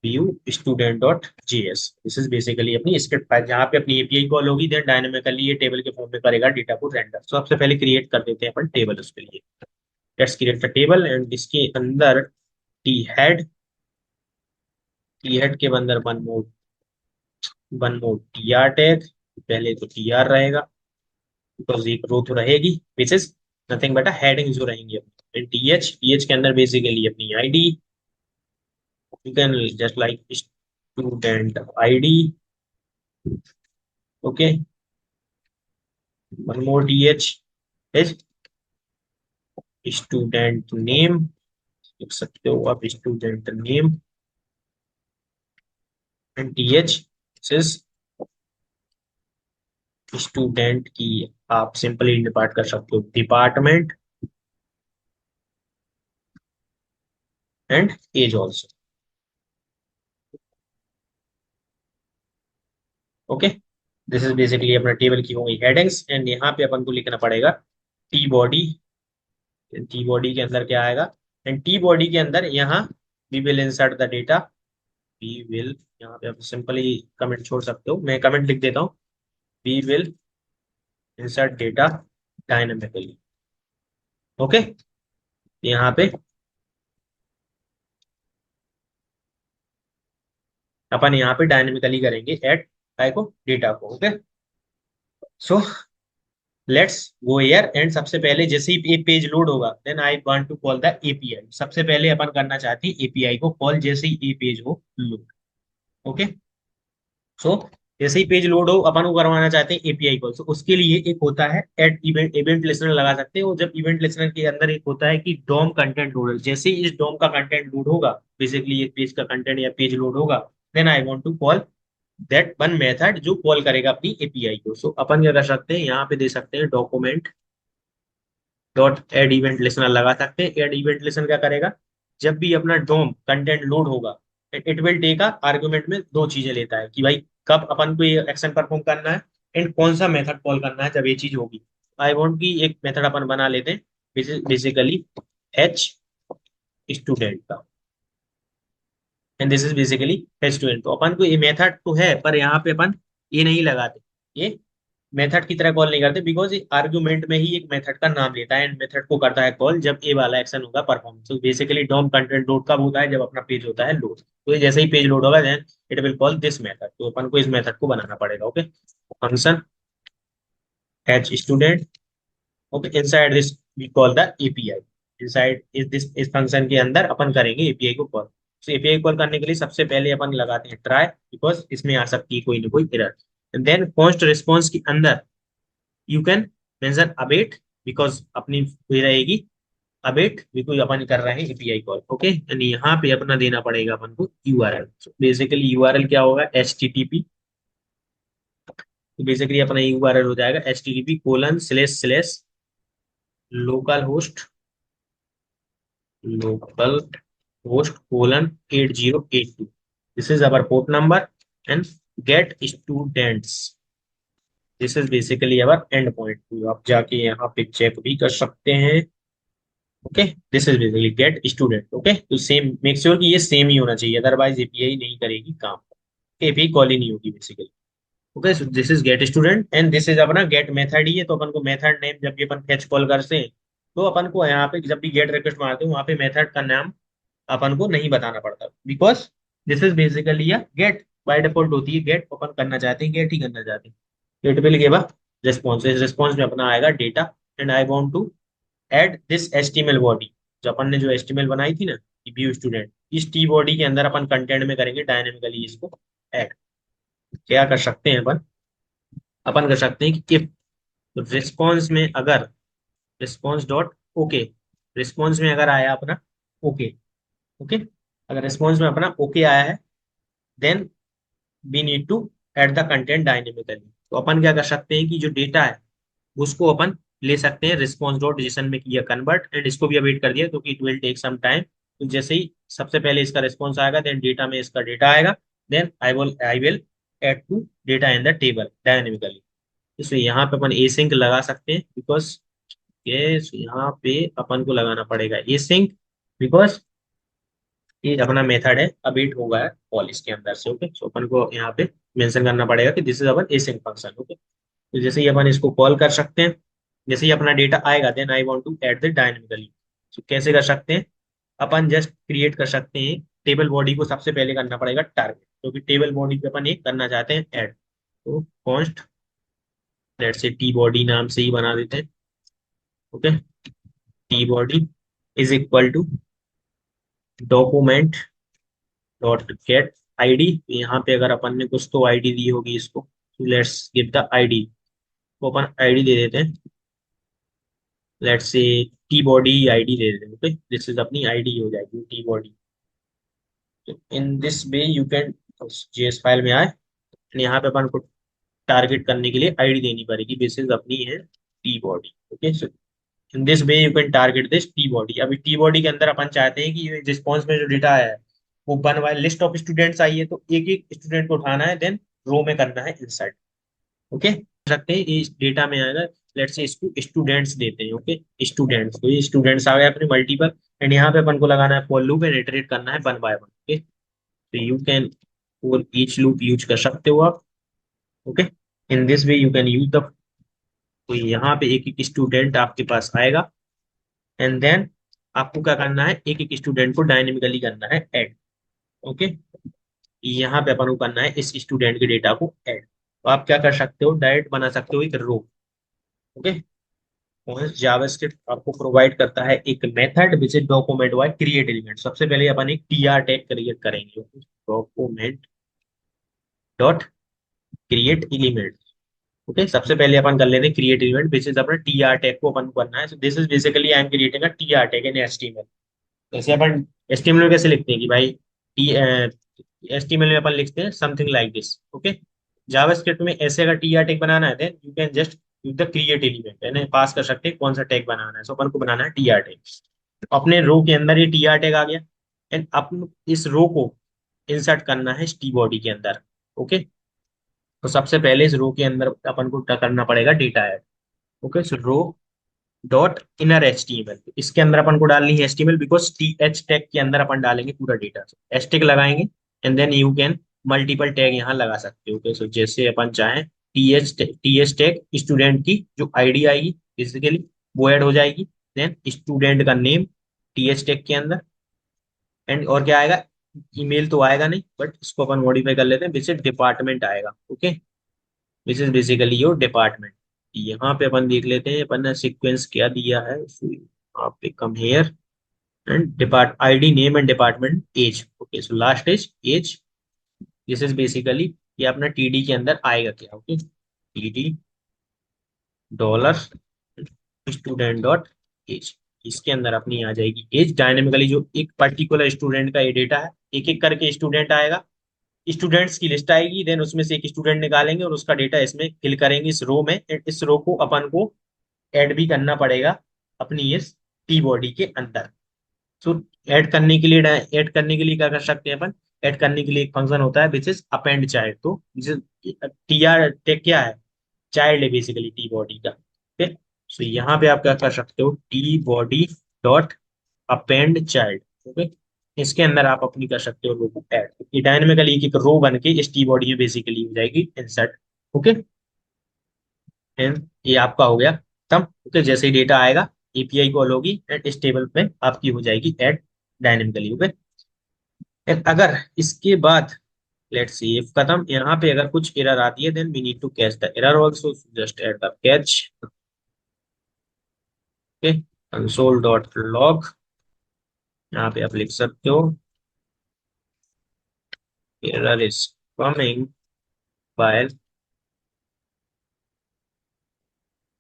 view student dot JS. This is basically अपनी स्क्रिप्ट फाइल जहाँ पे अपनी एपीआई कॉल होगी, देन डायनेमिकली ये टेबल के फॉर्म में करेगा डेटा को रेंडर। सबसे पहले क्रिएट कर देते हैं अपन टेबल उसके लिए। Let's create a table and इसके अंदर टी हेड, टी हेड के अंदर one more T R tag. पहले तो टी आर रहेगा बिकॉज एक रो तो रहेगी which is nothing but a heading जो रहेंगी अपनी। टीएच, टीएच के अंदर बेसिकली अपनी ID, you can just like student ID. Okay, one more TH is student name, लिख सकते हो आप student name and TH is student की आप सिंपली डिपार्ट कर सकते हो department and age also. Okay, this is basically अपना टेबल की होंगी हेडिंग्स एंड यहाँ पे अपन को लिखना पड़ेगा टी बॉडी। टी बॉडी के अंदर क्या आएगा, एंड टी बॉडी के अंदर यहाँ we will insert the data. We will, यहाँ पे आप सिंपली कमेंट छोड़ सकते हो, मैं कमेंट लिख देता हूँ। We will insert data dynamically. Okay, यहाँ पे अपन यहाँ पे डायनामिकली करेंगे ऐड काय को, डेटा को। Okay, so let's go here and सबसे पहले जैसे ही एक पेज लोड होगा then I want to call the API. सबसे पहले अपन करना चाहते हैं एपीआई को कॉल जैसे ही ये पेज हो लोड। ओके, सो जैसे ही पेज लोड हो अपन को करवाना चाहते हैं एपीआई कॉल। तो उसके लिए एक होता है एड इवेंट, इवेंट लिसनर लगा सकते हैं। और जब इवेंट लिसनर के अंदर एक होता है कि डोम कंटेंट लोड, जैसे ही इस डोम का कंटेंट लोड होगा, बेसिकली ये पेज का कंटेंट या पेज लोड होगा, then I want to call that one method जो कॉल करेगा अपनी एपीआई को। सो अपन क्या कर सकते हैं, यहाँ पे दे सकते हैं document dot add event listener लगा सकते हैं। एड इवेंट लिसनर क्या करेगा, जब भी अपना डोम कंटेंट लोड होगा it will take a argument में दो चीजें लेता है कि भाई कब अपन को ये एक्शन परफॉर्म करना है एंड कौन सा मेथड कॉल करना है जब ये चीज होगी। आई वांट की एक मेथड अपन बना लेते हैं बेसिकली एच स्टूडेंट का and this is basically H student. तो अपन को ये मेथड तो है पर यहाँ पे अपन ये नहीं लगाते, ये मेथड की तरह कॉल नहीं करते बिकॉज आर्गुमेंट में ही एक मेथड का नाम लेता है एंड मेथड को करता है कॉल जब ए वाला एक्शन होगा परफॉर्म। तो बेसिकली डॉम कंटेंट लोड कब होता है, जब अपना पेज होता है लोड। तो ये जैसे ही पेज लोड होगा then it will call this method. तो अपन को इस मेथड को बनाना पड़ेगा। Okay, function fetch student. Okay, inside this we call the API. Inside इस फंक्शन के अंदर अपन करेंगे एपीआई को कॉल। तो एपीआई कॉल करने के लिए सबसे पहले अपन लगाते हैं ट्राई बिकॉज इसमें आ सकती है कोई ना कोई एरर। देन कॉन्स्ट रिस्पॉन्स के अंदर you can mention abate because अपनी हुई रहेगी अबेट बिकॉज अपन कर रहे हैं एपीआई कॉल। ओके, यानी यहाँ पे अपना देना पड़ेगा अपन को यूआरएल। बेसिकली यूआरएल क्या होगा, एच टी टी पी। तो बेसिकली अपना यूआरएल हो जाएगा H T T P colon slash slash local host, local host colon 8082। This is our port number and gate students this is basically our and point. तो आप जाके यहाँ पे check भी कर सकते हैं। Okay, this is basically gate student. Okay, तो सेम मेक श्योर कि ये सेम ही होना चाहिए, अदरवाइज एपीआई नहीं करेगी काम, एपीआई कॉल ही नहीं होगी basically. Okay, so this is get student and this is अपना गेट मेथड ही है। तो अपन को मेथड नेम जब भी अपन फेच कॉल करते हैं, तो अपन को यहाँ पे जब भी गेट रिक्वेस्ट मारते हैं वहां पे मेथड का नाम अपन को नहीं बताना पड़ता, because this is basically a get. By default होती है गेट, अपन करना चाहते हैं गेट ही करना चाहते हैं। Get will give a response, इस रिस्पॉन्स में अपना आएगा data and I want to add this HTML body. जो अपन ने जो एचटीएमएल बनाई थी ना व्यू स्टूडेंट, इस टी बॉडी के अंदर अपन कंटेंट में करेंगे डायनेमिकली इसको ऐड। क्या कर सकते हैं अपन, अपन कर सकते हैं कि इफ रिस्पॉन्स में अगर रिस्पॉन्स डॉट ओके, रिस्पॉन्स में अगर आया अपना ओके, ओके, अगर रिस्पॉन्स में अपना ओके आया है, then we need to add the content dynamically. तो अपन क्या कर सकते हैं कि जो डेटा है उसको अपन ले सकते हैं रिस्पॉन्स डॉट जेसन में किया कन्वर्ट, एंड इसको भी अवेट कर दिया क्योंकि it will take some time. तो जैसे ही सबसे पहले इसका रिस्पॉन्स आएगा, देन डेटा में इसका डेटा आएगा, then I will add to data in the table dynamically. इसलिए यहाँ पे अपन एसिंक लगा सकते हैं, बिकॉज ये यहाँ पे अपन को लगाना पड़ेगा एसिंक, बिकॉज ये अपना मेथड है अवेट होगा है कॉल इसके अंदर से। ओके, सो अपन को यहाँ पे मेंशन करना पड़ेगा कि this is upon async function. Okay, तो जैसे ही अपन इसको कॉल कर सकते हैं, जैसे ही अपना डेटा आएगा, then I want to add the dynamically. तो कैसे कर सकते हैं, अपन जस्ट क्रिएट कर सकते हैं टेबल बॉडी को सबसे पहले करना पड़ेगा टारगेट, क्योंकि टेबल बॉडी पे अपन एक करना चाहते हैं ऐड। तो const let's say T body नाम से ही बना देते हैं। Okay, T body is equal to document dot get ID. यहाँ पे अगर अपन ने कुछ तो आईडी दी होगी इसको, तो लेट्स गिव द आईडी। तो अपन आईडी दे देते हैं, let's say T body ID दे देते हैं। ओके, दिस इज अपनी आईडी हो जाएगी टी बॉडी। तो in this way you can JS file में आए, यहाँ पे अपन को टारगेट करने के लिए आईडी देनी पड़ेगी, दिस इज अपनी है T body. Okay, so in this way you can target this T body. अभी टी बॉडी के अंदर अपन चाहते हैं कि रिस्पॉन्स में जो डेटा आया है वो one by list of students I है, तो एक एक स्टूडेंट को उठाना है, देन रो में करना है इंसर्ट। ओके, सकते हैं इस डेटा में आएगा, लेट्स से इसको स्टूडेंट्स देते हैं। ओके, स्टूडेंट्स, तो ये स्टूडेंट्स आ गए अपने मल्टीपल, एंड यहाँ पे अपन को लगाना है फॉर लूप एंड इटरेट करना है वन बाय वन। ओके, तो you can for each loop use कर सकते हो आप। Okay, in this way you can use the, तो यहाँ पे एक एक स्टूडेंट आपके पास आएगा, एंड देन आपको क्या करना है, एक एक स्टूडेंट को डायनेमिकली करना है ऐड। ओके, यहाँ पे अपन को करना है इस स्टूडेंट के डेटा को ऐड। तो आप क्या कर सकते हो, डायरेक्ट बना सकते हो एक रो। ओके, जावास्क्रिप्ट आपको प्रोवाइड करता है एक method which is document Y create element. सबसे पहले अपन एक टीआर टैग क्रिएट करेंगे, document dot create element. Okay, सबसे पहले अपन कर लेते हैं क्रिएट एलिमेंट विच इज अपना टीआर टैग को अपन को करना है। So this is basically I am creating a TR tag in HTML. जैसे अपन एचटीएमएल में कैसे लिखते हैं कि भाई टी, एचटीएमएल में अपन लिखते हैं something like this. Okay, JavaScript में ऐसे अगर टीआर टैग बनाना है, then you can just use the create element, यानी पास कर सकते हैं कौन सा टैग बनाना है। सो अपन को बनाना है टीआर टैग। अपने रो के अंदर ये टीआर टैग आ गया, एंड अपन इस रो को इंसर्ट करना है इस टी बॉडी के अंदर। ओके, तो सबसे पहले इस रो के अंदर अपन को क्या करना पड़ेगा, data add. Okay, so row dot inner H T M L, इसके अंदर अपन को डालनी है H T M L, because T H tag के अंदर अपन डालेंगे पूरा डेटा। एच टैग लगाएंगे, and then you can multiple tag यहाँ लगा सकते हो। ओके, सो जैसे अपन चाहें टी एच टैग स्टूडेंट की जो आईडी आएगी बेसिकली वो ऐड हो जाएगी, देन स्टूडेंट का नेम टी एच टैग के अंदर, एंड और क्या आएगा, ईमेल तो आएगा नहीं, बट इसको अपन मॉडिफाई कर लेते हैं, विच डिपार्टमेंट आएगा। Okay, which is basically your department. यहाँ पे अपन देख लेते हैं अपन ने सीक्वेंस क्या दिया है। So, यहाँ पे come here and depart ID name and department age. Okay, so last is age. This is basically ये अपना टीडी के अंदर आएगा क्या। Okay, TD dollar student dot age, इसके अंदर अपनी आ जाएगी एज डायनेमिकली। जो एक पर्टिकुलर स्टूडेंट का ये डेटा है, एक एक करके स्टूडेंट आएगा, स्टूडेंट्स की लिस्ट आएगी, देन उसमें से एक स्टूडेंट निकालेंगे और उसका डेटा इसमें फिल करेंगे इस रो में, and इस रो को अपन को ऐड भी करना पड़ेगा अपनी इस टी बॉडी के अंदर। सो ऐड करने के लिए क्या कर सकते हैं अपन, ऐड करने के लिए एक फंक्शन होता है विच इज अपेंड चाइल्ड। तो टी आर टेक क्या है, चाइल्ड है बेसिकली टी बॉडी का। ओके, सो यहाँ पे आप क्या कर सकते हो, T body dot append child. Okay, इसके अंदर आप अपनी कर सकते हो रो को ऐड, ये डायनेमिकली एक रो बन के इस टी बॉडी में बेसिकली हो जाएगी इंसर्ट। ओके, एंड ये आपका हो गया खत्म। ओके, जैसे ही डेटा आएगा एपीआई कॉल होगी एंड इस टेबल पे आपकी हो जाएगी ऐड डायनेमिकली। ओके, अगर इसके बाद लेट्स सी इफ खत्म, यहाँ पे अगर कुछ एरर आती है then we need to catch the error also, just add the catch. Okay, console dot log, यहाँ पे आप लिख सकते हो error is coming while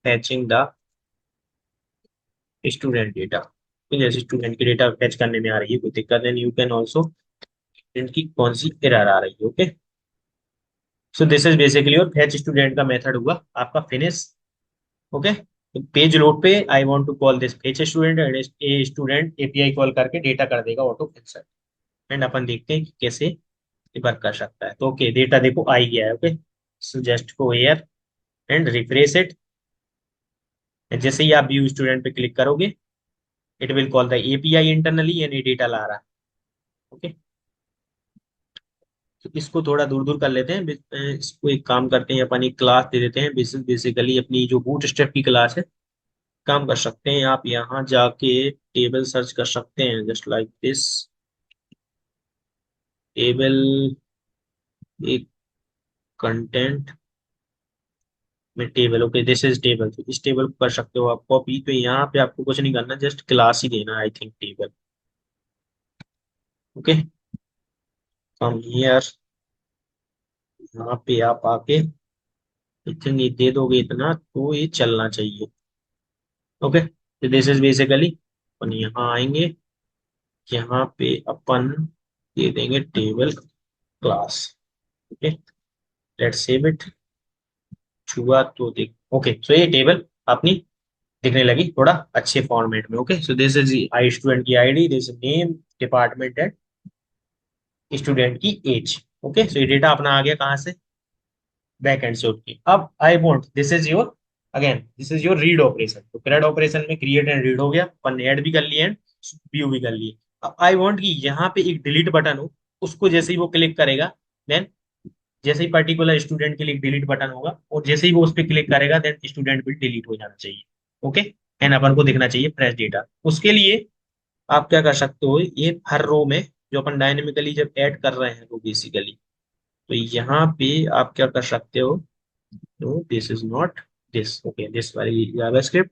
fetching the student data. जैसे स्टूडेंट की डेटा फैच करने में आ रही है कोई दिक्कत है, यू कैन ऑल्सो स्टूडेंट की कौन सी एरर आ रही है। Okay, so this is basically और फैच स्टूडेंट का मेथड हुआ आपका फिनिश। ओके, पेज लोड पे I want to call this fetch student and a student API call करके डेटा कर देगा ऑटो इंसर्ट। एंड अपन देखते हैं कि कैसे वर्क कर सकता है। तो ओके, डेटा देखो आ ही गया है। Okay, so just go here and refresh it. जैसे ही आप व्यू स्टूडेंट पे क्लिक करोगे it will call the API internally and ये डेटा ला रहा है। ओके, तो इसको थोड़ा दूर दूर कर लेते हैं, इसको एक काम करते हैं अपन एक क्लास दे देते हैं, बेसिकली अपनी जो बूट स्ट्रैप की क्लास है। काम कर सकते हैं आप यहाँ जाके टेबल सर्च कर सकते हैं जस्ट लाइक दिस टेबल, एक कंटेंट में table. Okay, this is table, तो इस टेबल को कर सकते हो आप कॉपी। तो यहाँ पे आपको कुछ नहीं करना, जस्ट क्लास ही देना I think table. Okay, from here यहाँ पे आप आके इतनी ये दे दोगे इतना तो ये चलना चाहिए। ओके, तो दिस इज बेसिकली अपन यहाँ आएंगे, यहाँ पे अपन दे देंगे table class. Okay, let's save it. छुआ तो देख, ओके, सो ये टेबल अपनी दिखने लगी थोड़ा अच्छे फॉर्मेट में। Okay, so this is I student की ID, this name, department and student की एज। ओके, सो ये डेटा अपना आ गया कहाँ से, बैक एंड से उठ के। अब I want this is your again this is your read operation. तो क्रेड ऑपरेशन में क्रिएट एंड रीड हो गया, अपन ऐड भी कर लिए एंड व्यू भी कर लिए। अब आई वांट कि यहाँ पे एक डिलीट बटन हो, उसको जैसे ही वो क्लिक करेगा देन जैसे ही पर्टिकुलर स्टूडेंट के लिए डिलीट बटन होगा और जैसे ही वो उस पर क्लिक करेगा देन स्टूडेंट भी डिलीट हो जाना चाहिए। ओके, एंड अपन को दिखना चाहिए फ्रेश डेटा। उसके लिए आप क्या कर सकते हो, ये हर रो में जो अपन डायनेमिकली जब ऐड कर रहे हैं तो बेसिकली तो यहाँ पे आप क्या कर सकते हो, तो this is not this, okay, this वाली जावास्क्रिप्ट।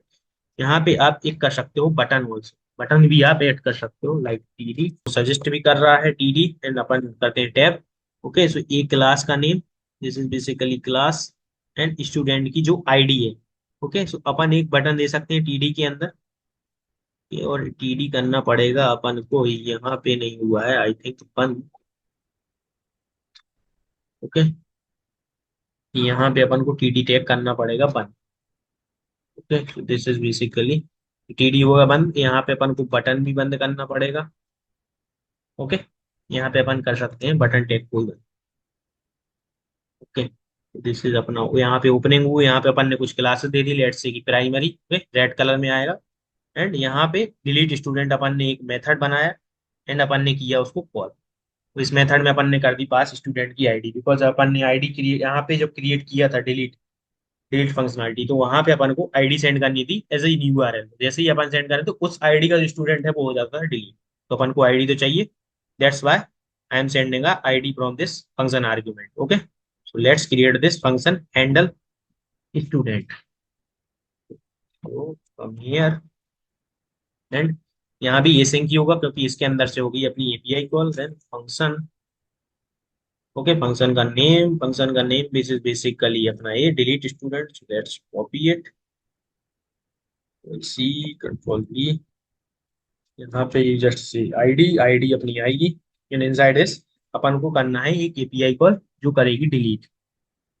यहाँ पे आप एक कर सकते हो बटन ऑल्सो, बटन भी आप ऐड कर सकते हो लाइक टीडी, सजेस्ट भी कर रहा है टीडी एंड अपन करते हैं टैब। ओके, सो ए क्लास का name, this is basically class and student की जो आईडी है। ओके, सो अपन एक बटन दे सकते हैं टीडी के अंदर, और टीडी करना पड़ेगा अपन को, यहाँ पे नहीं हुआ है आई थिंक बंद। ओके, यहाँ पे अपन को टीडी टैग करना पड़ेगा बंद। Okay, this is basically TD होगा बंद, यहाँ पे अपन को बटन भी बंद करना पड़ेगा। ओके, यहाँ पे अपन कर सकते हैं बटन टैग को बंद। ओके, दिस इज अपना यहाँ पे ओपनिंग हुई, यहाँ पे अपन ने कुछ classes they the, let's say की प्राइमरी रेड कलर में आएगा। एंड यहाँ पे डिलीट स्टूडेंट अपन ने एक मेथड बनाया एंड अपन ने किया उसको कॉल। तो इस मेथड में अपन ने कर दी पास स्टूडेंट की आईडी, बिकॉज अपन ने आईडी क्रिएट यहाँ पे जब क्रिएट किया था डिलीट डिलीट फंक्शनलिटी, तो वहां पे अपन को आईडी सेंड करनी थी एज ए यूआरएल। जैसे ही अपन सेंड करें तो उस आईडी का जो स्टूडेंट है वो हो जाता है डिलीट। तो अपन को आईडी तो चाहिए, that's why I am sending a ID from this function argument. Okay, so let's create this function handle student. तो फ्रॉम हियर एंड यहाँ भी एसिंक ही होगा क्योंकि इसके अंदर से होगी अपनी API call, then function. Okay, function का नेम दिस इज बेसिकली अपना ये delete student, let's copy it, C control V, यहाँ पे जस्ट सी आईडी, आईडी अपनी आएगी इन इनसाइड दिस। अपन को करना है एक एपीआई कॉल जो करेगी डिलीट।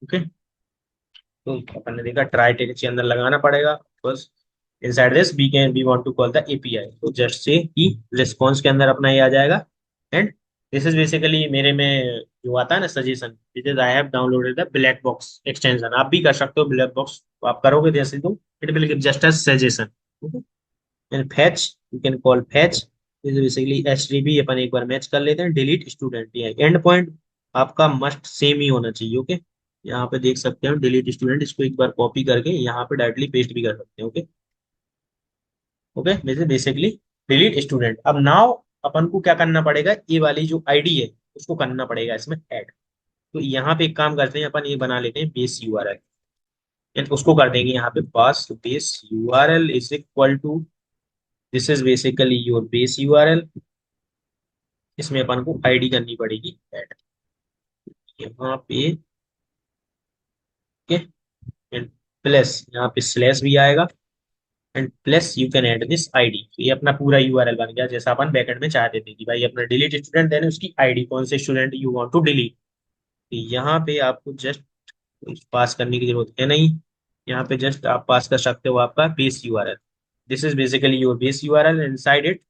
ओके, तो अपन ने देखा ट्राई टेक्स्ट के अंदर लगाना पड़ेगा बस, inside this we want to call the API, तो जस्ट से कि रिस्पॉन्स के अंदर अपना ये आ जाएगा। एंड दिस इज बेसिकली मेरे में जो आता है ना suggestion, this is I have downloaded the black box extension, आप भी कर सकते हो ब्लैक बॉक्स, तो आप करोगे जैसे तो it will give just a suggestion. And fetch, you can call fetch, this basically HTTP, अपन एक बार मैच कर लेते हैं। डिलीट स्टूडेंट, ये एंड पॉइंट आपका मस्ट सेम ही होना चाहिए। ओके, यहाँ पे देख सकते हैं डिलीट स्टूडेंट, इसको एक बार कॉपी करके यहाँ पे डायरेक्टली पेस्ट भी कर सकते हैं। ओके ओके, वैसे बेसिकली डिलीट स्टूडेंट। अब नाउ अपन को क्या करना पड़ेगा, ये वाली जो आईडी है उसको करना पड़ेगा इसमें ऐड। तो यहाँ पे एक काम करते हैं, अपन ये बना लेते हैं बेस यूआरएल, एंड उसको कर देंगे यहाँ पे pass base URL is equal to, this is basically your base URL. इसमें अपन को आईडी करनी पड़ेगी ऐड, यहाँ पे एंड प्लस यहाँ पे स्लैश भी आएगा, and plus you can add this ID. तो ये अपना पूरा यूआरएल बन गया, जैसा अपन बैकएंड में चाहते थे कि भाई अपना डिलीट स्टूडेंट देने उसकी आईडी, कौन से student you want to delete. तो यहाँ पे आपको जस्ट पास करने की जरूरत है नहीं, यहाँ पे जस्ट आप पास कर सकते हो आपका base URL. This is basically your base URL, inside it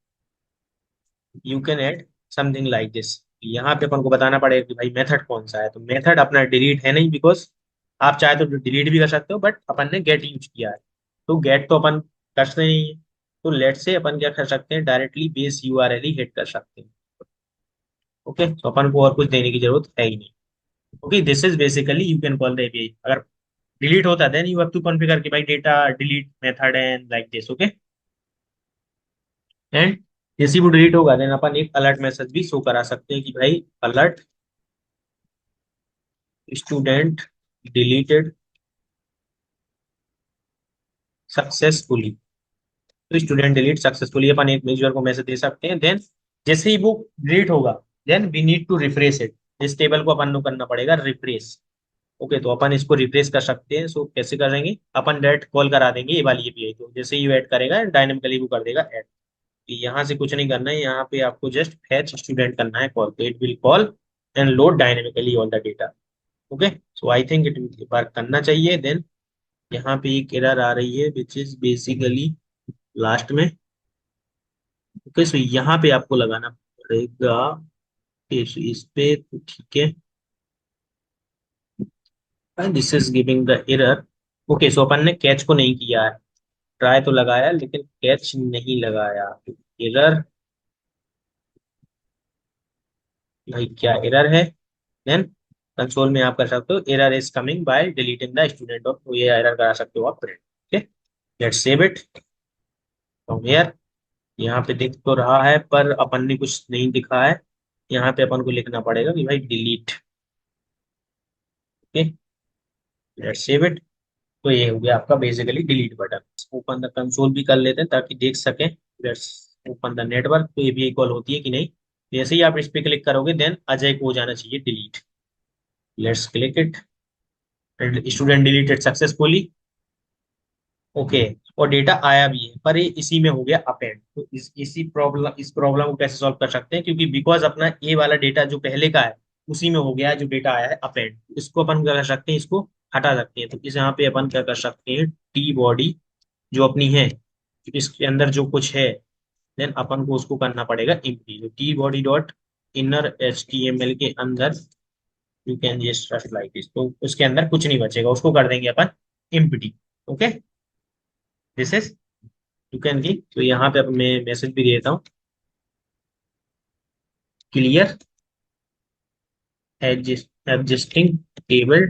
you can add something like this. यहाँ पे अपन को बताना पड़ेगा कि भाई मेथड कौन सा है, तो मेथड अपना डिलीट है नहीं, बिकॉज आप चाहे तो डिलीट भी कर सकते हो, बट अपन ने गेट यूज किया है, तो गेट तो अपन करते नहीं है। तो लेट से अपन क्या कर सकते हैं, डायरेक्टली बेस यूआरएल ही हिट कर सकते हैं। ओके, तो अपन को और कुछ देने की जरूरत है ही नहीं। Okay, this is basically you can call the API. अगर डिलीट होता then you have to configure कि भाई data delete method and like this. Okay, and जैसे ही वो डिलीट होगा देन अपन एक अलर्ट मैसेज भी शो करा सकते हैं कि भाई अलर्ट स्टूडेंट डिलीटेड सक्सेसफुली। तो स्टूडेंट डिलीट सक्सेसफुली अपन एक यूजर को मैसेज दे सकते हैं। देन जैसे ही वो डिलीट होगा then we need to refresh it, इस टेबल को अपन को करना पड़ेगा रिफ्रेश। ओके, तो अपन इसको रिफ्रेश कर सकते हैं। सो कैसे करेंगे, अपन डायरेक्ट कॉल करा देंगे ये वाली एपीआई, तो जैसे ही ऐड करेगा डायनेमिकली वो कर देगा ऐड। यहाँ से कुछ नहीं करना है, यहाँ पे आपको जस्ट फैच स्टूडेंट करना है कॉल, तो it will call and load dynamically all the data. Okay, so I think it will बार करना चाहिए। देन यहाँ पे एक एरर आ रही है विच इज बेसिकली लास्ट में। ओके, सो यहाँ पे आपको लगाना पड़ेगा इस पे, तो ठीक है, this is giving the error. Okay, so अपन ने कैच को नहीं किया है, ट्राई तो लगाया लेकिन कैच नहीं लगाया, एरर। भाई क्या एरर है, देन कंसोल में आप कर सकते हो error is coming by deleting the student, और तो ये एरर करा सकते हो आप print. Okay, let's save it from here. यहाँ पे दिख तो रहा है पर अपन ने कुछ नहीं दिखा है, यहाँ पे अपन को लिखना पड़ेगा कि भाई delete. Okay, let's save it. तो ये हो गया आपका basically delete button. Open the console भी कर लेते हैं ताकि देख सकें। लेट्स ओपन द नेटवर्क, तो ये भी कॉल होती है कि नहीं। जैसे ही आप इस पे क्लिक करोगे देन अजय को हो जाना चाहिए delete. Let's click it and student deleted successfully. Okay, और डेटा आया भी है पर ये इसी में हो गया अपेंड। तो इस प्रॉब्लम को कैसे सॉल्व कर सकते हैं, क्योंकि बिकॉज अपना ए वाला डेटा जो पहले का है उसी में हो गया है जो डेटा आया है अपेंड। इसको अपन क्या कर सकते हैं, इसको हटा सकते हैं। तो इस यहाँ पे अपन क्या कर सकते हैं, टी बॉडी जो अपनी है, इसके अंदर जो कुछ है देन अपन को उसको करना पड़ेगा एम्प्टी। तो T body dot inner H T M L के अंदर you can just like this, तो उसके अंदर कुछ नहीं बचेगा, उसको कर देंगे अपन empty. Okay, this is you can दी। तो यहाँ पे अब मैं मैसेज भी देता हूँ, clear existing table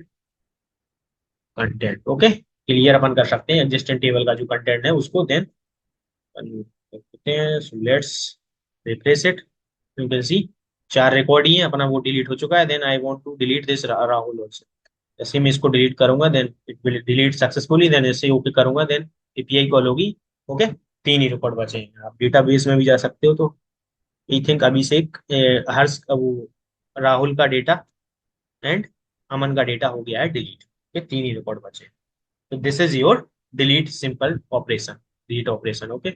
content. Okay, clear अपन कर सकते हैं एग्जिस्टिंग टेबल का जो कंटेंट है उसको। देन करते हैं, so let's replace it. You can see 4 record ही है अपना, वो डिलीट हो चुका है। Then I want to delete this Rahul also. जैसे मैं इसको डिलीट करूंगा then it will delete successfully. Then ऐसे ओके करूंगा देन एपीआई कॉल होगी। ओके, 3 ही रिकॉर्ड बचे हैं। आप डेटाबेस में भी जा सकते हो, तो आई थिंक अभिषेक हर्ष वो राहुल का डेटा एंड अमन का डेटा हो गया है डिलीट। ये 3 ही रिकॉर्ड बचे हैं। तो this is your delete simple operation, delete operation. Okay,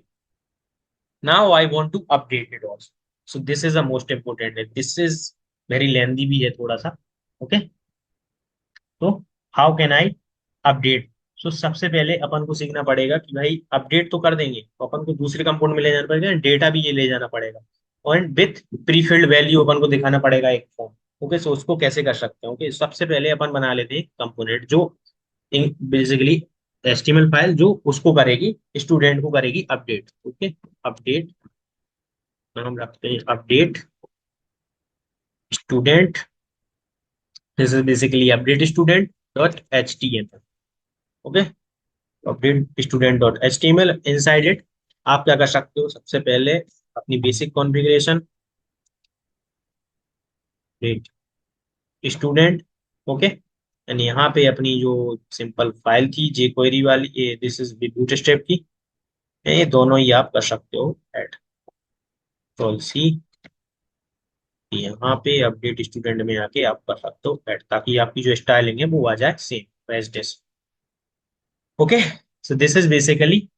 now I want to update it also. So this is the most important, this is very lengthy भी है थोड़ा सा। ओके, तो how can I update. So सबसे पहले अपन को सीखना पड़ेगा कि भाई अपडेट तो कर देंगे तो अपन को दूसरे कंपोनेंट में ले जाना पड़ेगा, डेटा भी ये ले जाना पड़ेगा, और विथ प्रीफिल्ड वैल्यू अपन को दिखाना पड़ेगा एक फॉर्म। ओके, सो उसको कैसे कर सकते हैं? ओके, सबसे पहले अपन बना लेते हैं कंपोनेंट जो बेसिकली HTML फाइल जो उसको करेगी, स्टूडेंट को करेगी अपडेट। ओके, अपडेट, नाम रखते हैं update student. This is basically update student dot H T M L. Okay, update student dot H T M L. Inside it आप क्या कर सकते हो? सबसे पहले अपनी basic configuration student. Okay, and यहाँ पे अपनी जो सिंपल फाइल थी जे क्वेरी वाली, ये दिस इज बूटस्ट्रैप की, ये दोनों ही आप कर सकते हो ऐड। कंट्रोल सी, यहाँ पे अपडेट स्टूडेंट में आके आप कर सकते हो ऐड, ताकि आपकी जो स्टाइलिंग है वो आ जाए same as this. Okay, so this is basically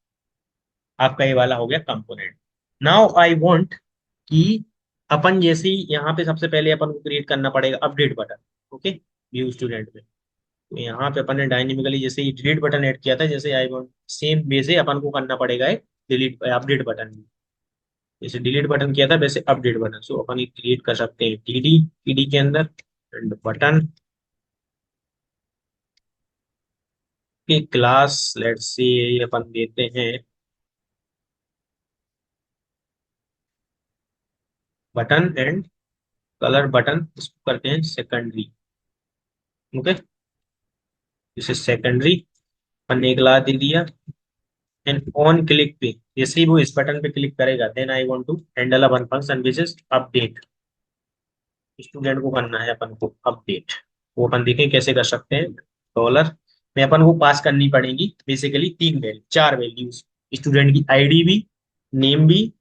आपका ये वाला हो गया कंपोनेंट। नाउ आई वांट कि अपन जैसे ही यहाँ पे सबसे पहले अपन को क्रिएट करना पड़ेगा update button. Okay, view student में तो यहाँ पे अपन ने डायनेमिकली जैसे ही डिलीट बटन ऐड किया था, जैसे आई वांट सेम वे से अपन को करना पड़ेगा एक डिलीट अपडेट बटन भी। जैसे डिलीट बटन किया था वैसे अपडेट बटन, सो अपन ये क्रिएट कर सकते हैं टीडी, टीडी के अंदर एंड बटन की क्लास लेट्स से अपन देते हैं बटन एंड कलर बटन, इसको करते हैं सेकेंडरी। ओके, जैसे सेकेंडरी अपन ने एक ला दे दिया एंड ऑन क्लिक पे जैसे ही वो इस बटन पे क्लिक करेगा then I want to handle a one function which is update. Student को करना है अपन को अपडेट, वो अपन देखें कैसे कर सकते हैं। डॉलर में अपन को पास करनी पड़ेगी बेसिकली तीन वैल्यू, चार वैल्यूज, स्टूडेंट की आईडी भी, नेम भी,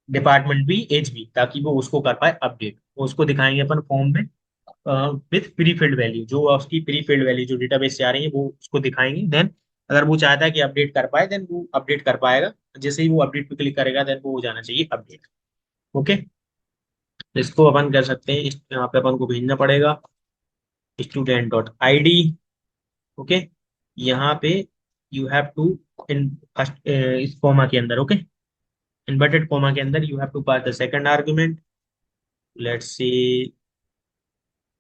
डिपार्टमेंट भी, एज भी, ताकि वो उसको कर पाए अपडेट। वो उसको दिखाएंगे अपन फॉर्म में विथ प्री फिल्ड वैल्यू, जो उसकी प्री फिल्ड वैल्यू जो डेटाबेस से आ रही है वो उसको दिखाएंगे। देन अगर वो चाहता है कि अपडेट कर पाए देन वो अपडेट कर पाएगा, जैसे ही वो अपडेट पे क्लिक करेगा देन वो हो जाना चाहिए अपडेट। ओके, इसको अपन कर सकते हैं यहाँ पे अपन को भेजना पड़ेगा student dot I D. Okay, यहाँ पे you have to in first इस कॉमा के अंदर, ओके, इन्वर्टेड कॉमा के अंदर you have to pass the second argument, let's see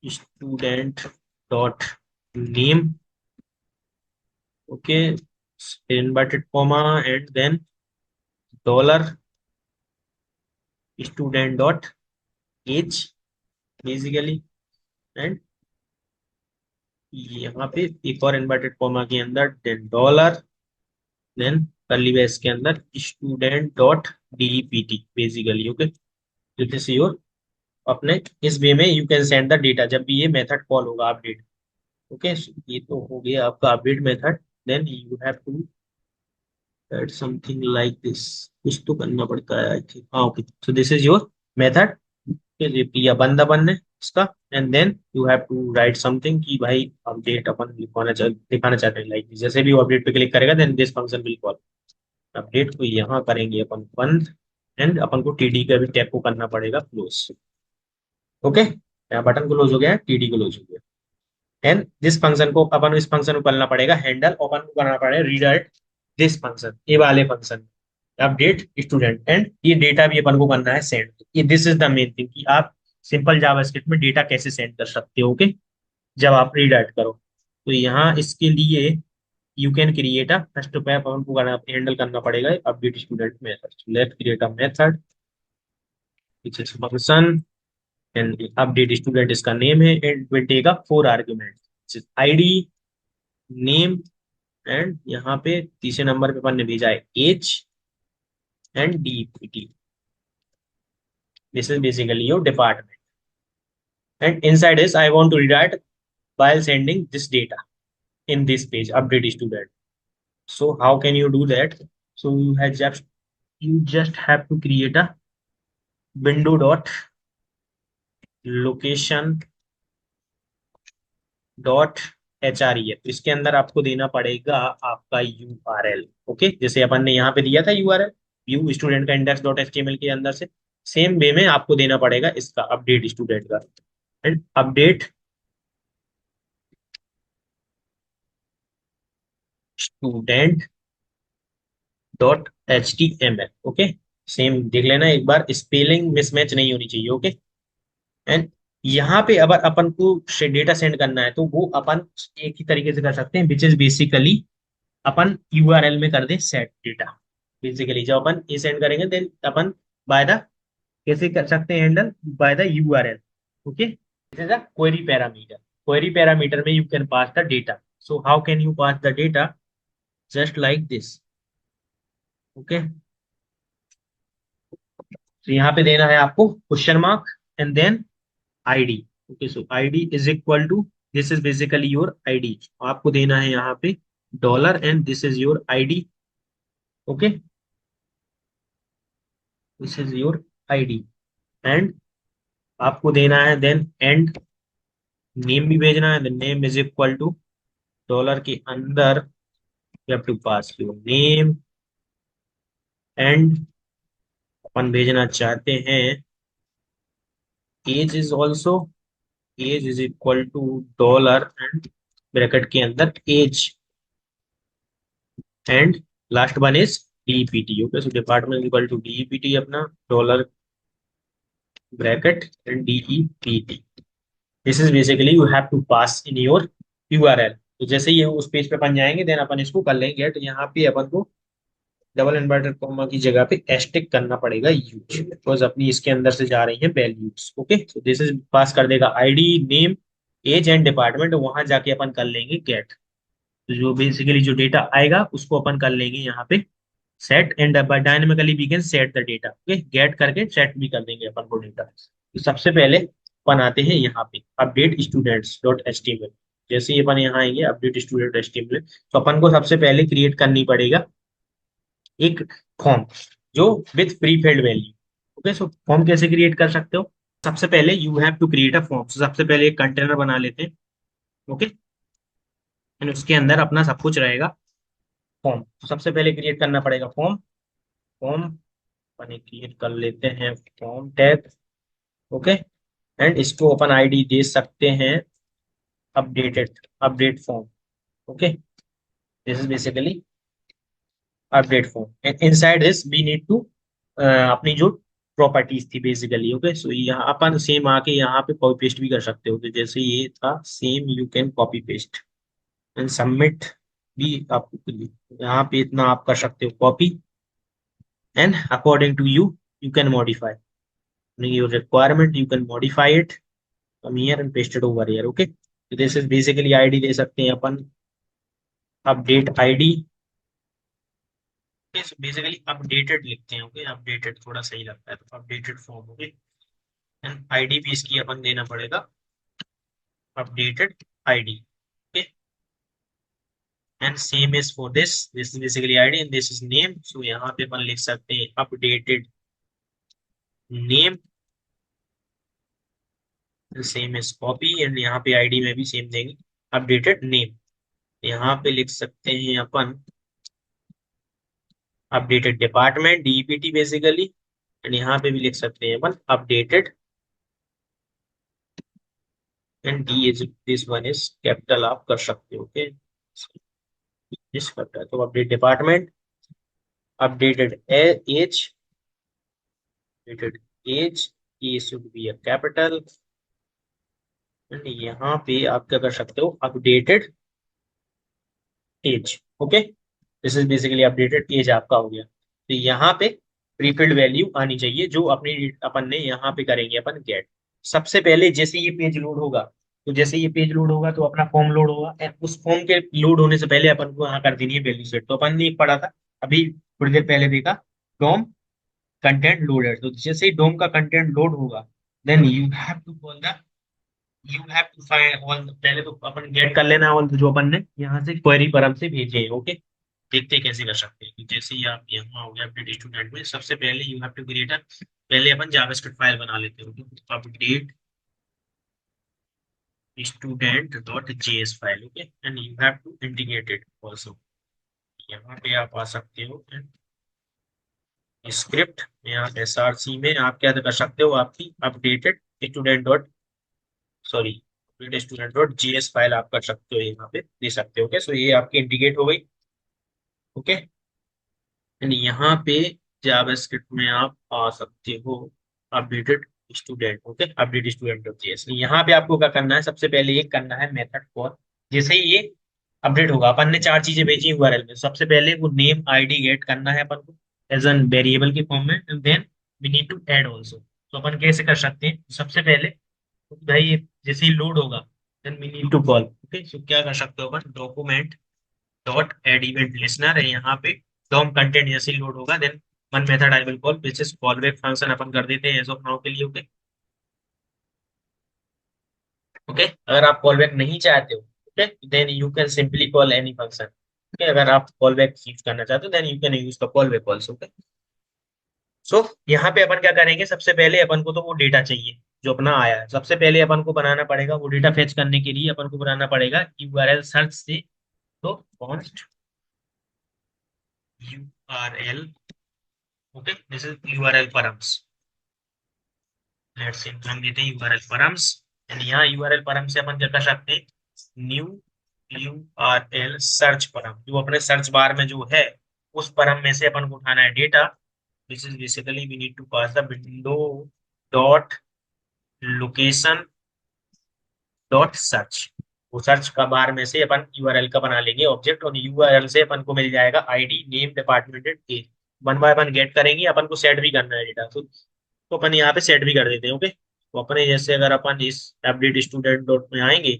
student dot name. Okay, inverted comma and then dollar student dot age basically, and यहाँ पे एक और inverted comma के अंदर then dollar, then curly brace के अंदर student dot DPT basically. Okay, this your अपने इस वे में you can send the data जब भी ये मेथड कॉल होगा अपडेट। ओके, ये तो हो गया आपका update method. Then you have to add something like this, कुछ तो करना पड़ता है आई थिंक। हाँ, okay, so this is your method या बंदा बनने इसका, and then you have to write something कि भाई अपडेट अपन दिखाना चाहते हैं, लाइक जैसे भी वो अपडेट पे क्लिक करेगा then this function will call. Update को यहाँ करेंगे अपन बंद, एंड अपन को टीडी का भी टैप को करना पड़ेगा क्लोज। ओके, यहाँ बटन क्लोज हो गया, टीडी क्लोज हो गया। एंड दिस फंक्शन को अपन इस फंक्शन को करना पड़ेगा हैंडल, अपन को करना पड़ेगा रीडायरेक्ट दिस फंक्शन, ये वाले फंक्शन अपडेट स्टूडेंट, एंड ये डेटा भी अपन को करना है सेंड। ये this is the main thing कि आप सिंपल जावास्क्रिप्ट में डेटा कैसे सेंड कर सकते हो। ओके, जब आप रीडायरेक्ट करो तो यहाँ इसके लिए you can create a first पे अपन को करना हैंडल करना पड़ेगा update student method. Let's create a method which is function and update student इसका नेम है and will take a four argument ID, name, and यहाँ पे तीसरे नंबर पे अपन ने भेजा है age and DPT. This is basically your department and inside is I want to redirect while sending this data in this page update student. So how can you do that? So you just have to create a window dot location dot H R E F, इसके अंदर आपको देना पड़ेगा आपका you R L. Okay, जैसे अपन ने यहाँ पे दिया था U R L view student का index dot H T M L के अंदर से, सेम वे में आपको देना पड़ेगा इसका अपडेट स्टूडेंट का and update student dot H T M L. Okay, same देख लेना एक बार, स्पेलिंग मिसमैच नहीं होनी चाहिए। ओके, एंड यहाँ पे अगर अपन को डेटा सेंड करना है तो वो अपन एक ही तरीके से कर सकते हैं, विच इज बेसिकली अपन यूआरएल में कर दें सेट डेटा। बेसिकली जब अपन ये सेंड करेंगे देन अपन बाय द, कैसे कर सकते हैं handle, by the URL. Okay, this is a query parameter. Query parameter में you can pass the data. So how can you pass the data, just like this. Okay, तो यहाँ पे देना है आपको question mark and then ID. Okay, so ID is equal to, this is basically your ID. आपको देना है यहाँ पे dollar and this is your ID. Okay, this is your ID and आपको देना है देन एंड नेम भी भेजना है। Name is equal to dollar के अंदर you have to pass your name and अपन भेजना चाहते हैं age is also, age is equal to dollar and bracket के अंदर age and last one is DEPT. Okay, so department equal to DEPT अपना dollar bracket and DEPT. This is basically you have to pass in your URL. तो जैसे ही उस page पे अपन जाएंगे then अपन इसको कर लेंगे। तो यहाँ पे अपन को डबल इन्वर्टेड कॉमा की जगह पे एस्टिक करना पड़ेगा यूज, बिकॉज अपनी इसके अंदर से जा रही है values. Okay, so this is pass कर देगा ID, name, age and department. वहां जाके अपन कर लेंगे गेट। तो जो बेसिकली जो डेटा आएगा उसको अपन कर लेंगे यहाँ पे set and dynamically we can set the data. Okay, get करके सेट भी कर देंगे अपन को डेटा। तो सबसे पहले अपन आते हैं यहाँ पे अपडेट स्टूडेंट्स डॉट एचटीएमएल। जैसे ही अपन यहाँ आएंगे अपडेट स्टूडेंट एचटीएमएल, तो अपन को सबसे पहले क्रिएट करनी पड़ेगा एक फॉर्म जो with pre filled value. Okay, so form कैसे क्रिएट कर सकते हो, सबसे पहले you have to create a form. सबसे पहले एक कंटेनर बना लेते हैं। ओके, एंड उसके अंदर अपना सब कुछ रहेगा फॉर्म। तो सबसे पहले क्रिएट करना पड़ेगा फॉर्म। फॉर्म अपन क्रिएट कर लेते हैं फॉर्म टैग। ओके, एंड इसको अपन आईडी दे सकते हैं updated, update form. Okay, this is basically update form and inside this we need to अपनी जो प्रॉपर्टीज थी बेसिकली। ओके, सो यहाँ अपन सेम आके यहाँ पे कॉपी पेस्ट भी कर सकते हो। तो जैसे ये था same you can copy paste and submit भी आपको यहाँ पे इतना आप कर सकते हो copy and according to you you can modify your requirement, you can modify it, come here and paste it over here. Okay, so this is basically id दे सकते हैं अपन update ID. okay, so basically updated लिखते हैं। Okay, updated थोड़ा सही लगता है तो updated form. Okay, and ID भी इसकी अपन देना पड़ेगा updated ID. Okay, and same is for this, this is basically ID and this is name. So यहाँ पे अपन लिख सकते हैं updated name, same is copy and यहाँ पे आईडी में भी सेम देंगे अपडेटेड नेम। यहाँ पे लिख सकते हैं अपन updated department DEPT basically, and यहाँ पे भी लिख सकते हैं अपन updated and D is this one is capital आप कर सकते हो। ओके, दिस करता है तो update department, updated age, updated age, A should be a capital and यहाँ पे आप क्या कर सकते हो updated age. Okay, this is basically updated age आपका हो गया। तो यहाँ पे प्रीफिल्ड वैल्यू आनी चाहिए जो अपनी अपन ने यहाँ पे करेंगे अपन गेट। सबसे पहले जैसे ये पेज लोड होगा, तो जैसे ये पेज लोड होगा तो अपना फॉर्म लोड होगा एंड उस फॉर्म के लोड होने से पहले अपन को यहाँ कर देनी है वैल्यू सेट। तो अपन ने एक पढ़ा था अभी थोड़ी देर पहले देखा, डोम कंटेंट लोडेड। तो जैसे ही डोम का कंटेंट लोड होगा then you have to call the, you have to find all, पहले तो अपन गेट कर लेना ऑल जो अपन ने यहाँ से क्वेरी पर हमसे भेजे हैं। ओके, देखते हैं कैसे कर सकते हैं। जैसे ही आप यहाँ हो गया अपडेट स्टूडेंट में, सबसे पहले you have to create a, पहले अपन जावास्क्रिप्ट फाइल बना लेते हैं। Update student dot JS file. Okay, and you have to integrate it also. यहाँ पे आप आ सकते हो स्क्रिप्ट, यहाँ एसआरसी में आप क्या कर सकते हो, आपकी updated student dot, sorry updated student dot JS file आप कर सकते हो, यहाँ पे दे सकते हो। ओके, सो ये आपकी इंटीग्रेट हो गई। ओके, एंड यहाँ पे जावास्क्रिप्ट में आप आ सकते हो updated student, okay, update student dot JS. यहाँ पे आपको क्या करना है, सबसे पहले एक करना है मेथड कॉल। जैसे ही ये अपडेट होगा, अपन ने चार चीजें भेजी यूआरएल में, सबसे पहले वो नेम आईडी गेट करना है अपन को एज एन वेरिएबल के फॉर्म में, and then we need to add also. तो अपन कैसे कर सकते हैं, सबसे पहले तो भाई ये जैसे ही लोड होगा, then we need to call, okay. So क्या कर सकते हो अपन, document dot add event listener है यहाँ पे। डॉम कंटेंट जैसे ही लोड होगा, then one method I will call which is callback function अपन कर देते हैं एज ऑफ नाउ के लिए, ओके। ओके, अगर आप कॉल बैक नहीं चाहते हो, okay, then you can simply call any function, okay. अगर आप कॉल बैक यूज करना चाहते हो, then you can use the callback also, okay. So यहाँ पे अपन क्या करेंगे, सबसे पहले अपन को तो वो डेटा चाहिए जो अपना आया है। सबसे पहले अपन को बनाना पड़ेगा वो डेटा फेच करने के लिए अपन को बनाना पड़ेगा यूआरएल सर्च से। तो const URL, okay, this is URL params. Let's say हम देते हैं यूआरएल परम्स, एंड यहाँ यूआरएल परम से अपन क्या कर सकते हैं, न्यू यूआरएल सर्च परम, जो अपने सर्च बार में जो है उस परम में से अपन को उठाना है data. This is basically we need to pass the window dot location dot search. वो सर्च का बार में से अपन यूआरएल का बना लेंगे ऑब्जेक्ट, और यूआरएल से अपन को मिल जाएगा ID name department age. One by one get करेंगे, अपन को सेट भी करना है डेटा, तो अपन यहाँ पे सेट भी कर देते हैं, ओके। तो अपने जैसे अगर अपन इस अपडेट स्टूडेंट डॉट में आएंगे,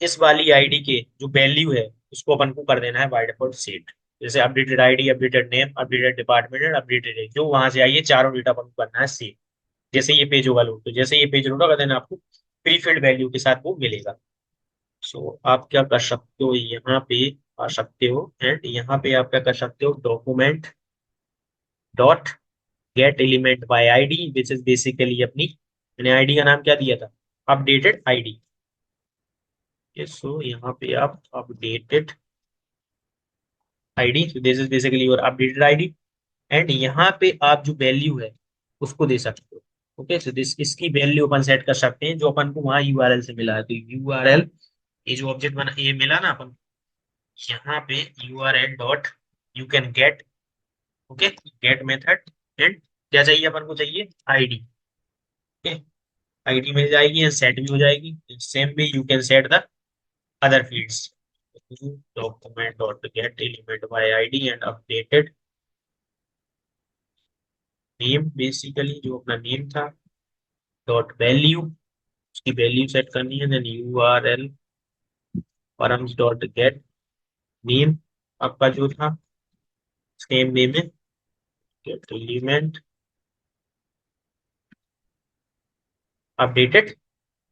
इस वाली आईडी के जो वैल्यू है उसको अपन को कर देना है बाय डिफॉल्ट सेट। जैसे updated ID, updated name, updated department and updated age, जो वहां से आई है चारों डेटा अपन को करना है सेट। जैसे ये पेज होगा लोड, तो जैसे ये पेज लोड होगा देन आपको प्री फिल्ड वैल्यू के साथ वो मिलेगा। सो आप क्या कर सकते हो, यहाँ पे आ सकते हो, एंड यहाँ पे आप क्या कर सकते हो, document dot get element by ID, which is basically अपनी, मैंने आईडी का नाम क्या दिया था, अपडेटेड आईडी। सो यहाँ पे आप updated ID, this is basically your updated ID, and यहाँ पे आप जो वैल्यू है उसको दे सकते हो, ओके। सो दिस, इसकी वैल्यू अपन सेट कर सकते हैं जो अपन को वहां यूआरएल से मिला है। तो यूआरएल, ये जो ऑब्जेक्ट बना ये मिला ना अपन, यहाँ पे URL dot U can gate, okay, get method, and क्या चाहिए अपन को, चाहिए आईडी, ओके। आईडी मिल जाएगी एंड सेट भी हो जाएगी। Same way you can set the other fields, document dot get element by id and updated name, basically जो अपना नेम था, डॉट वैल्यू, उसकी वैल्यू सेट करनी है, then U R L params dot get name आपका जो था same way में, get element updated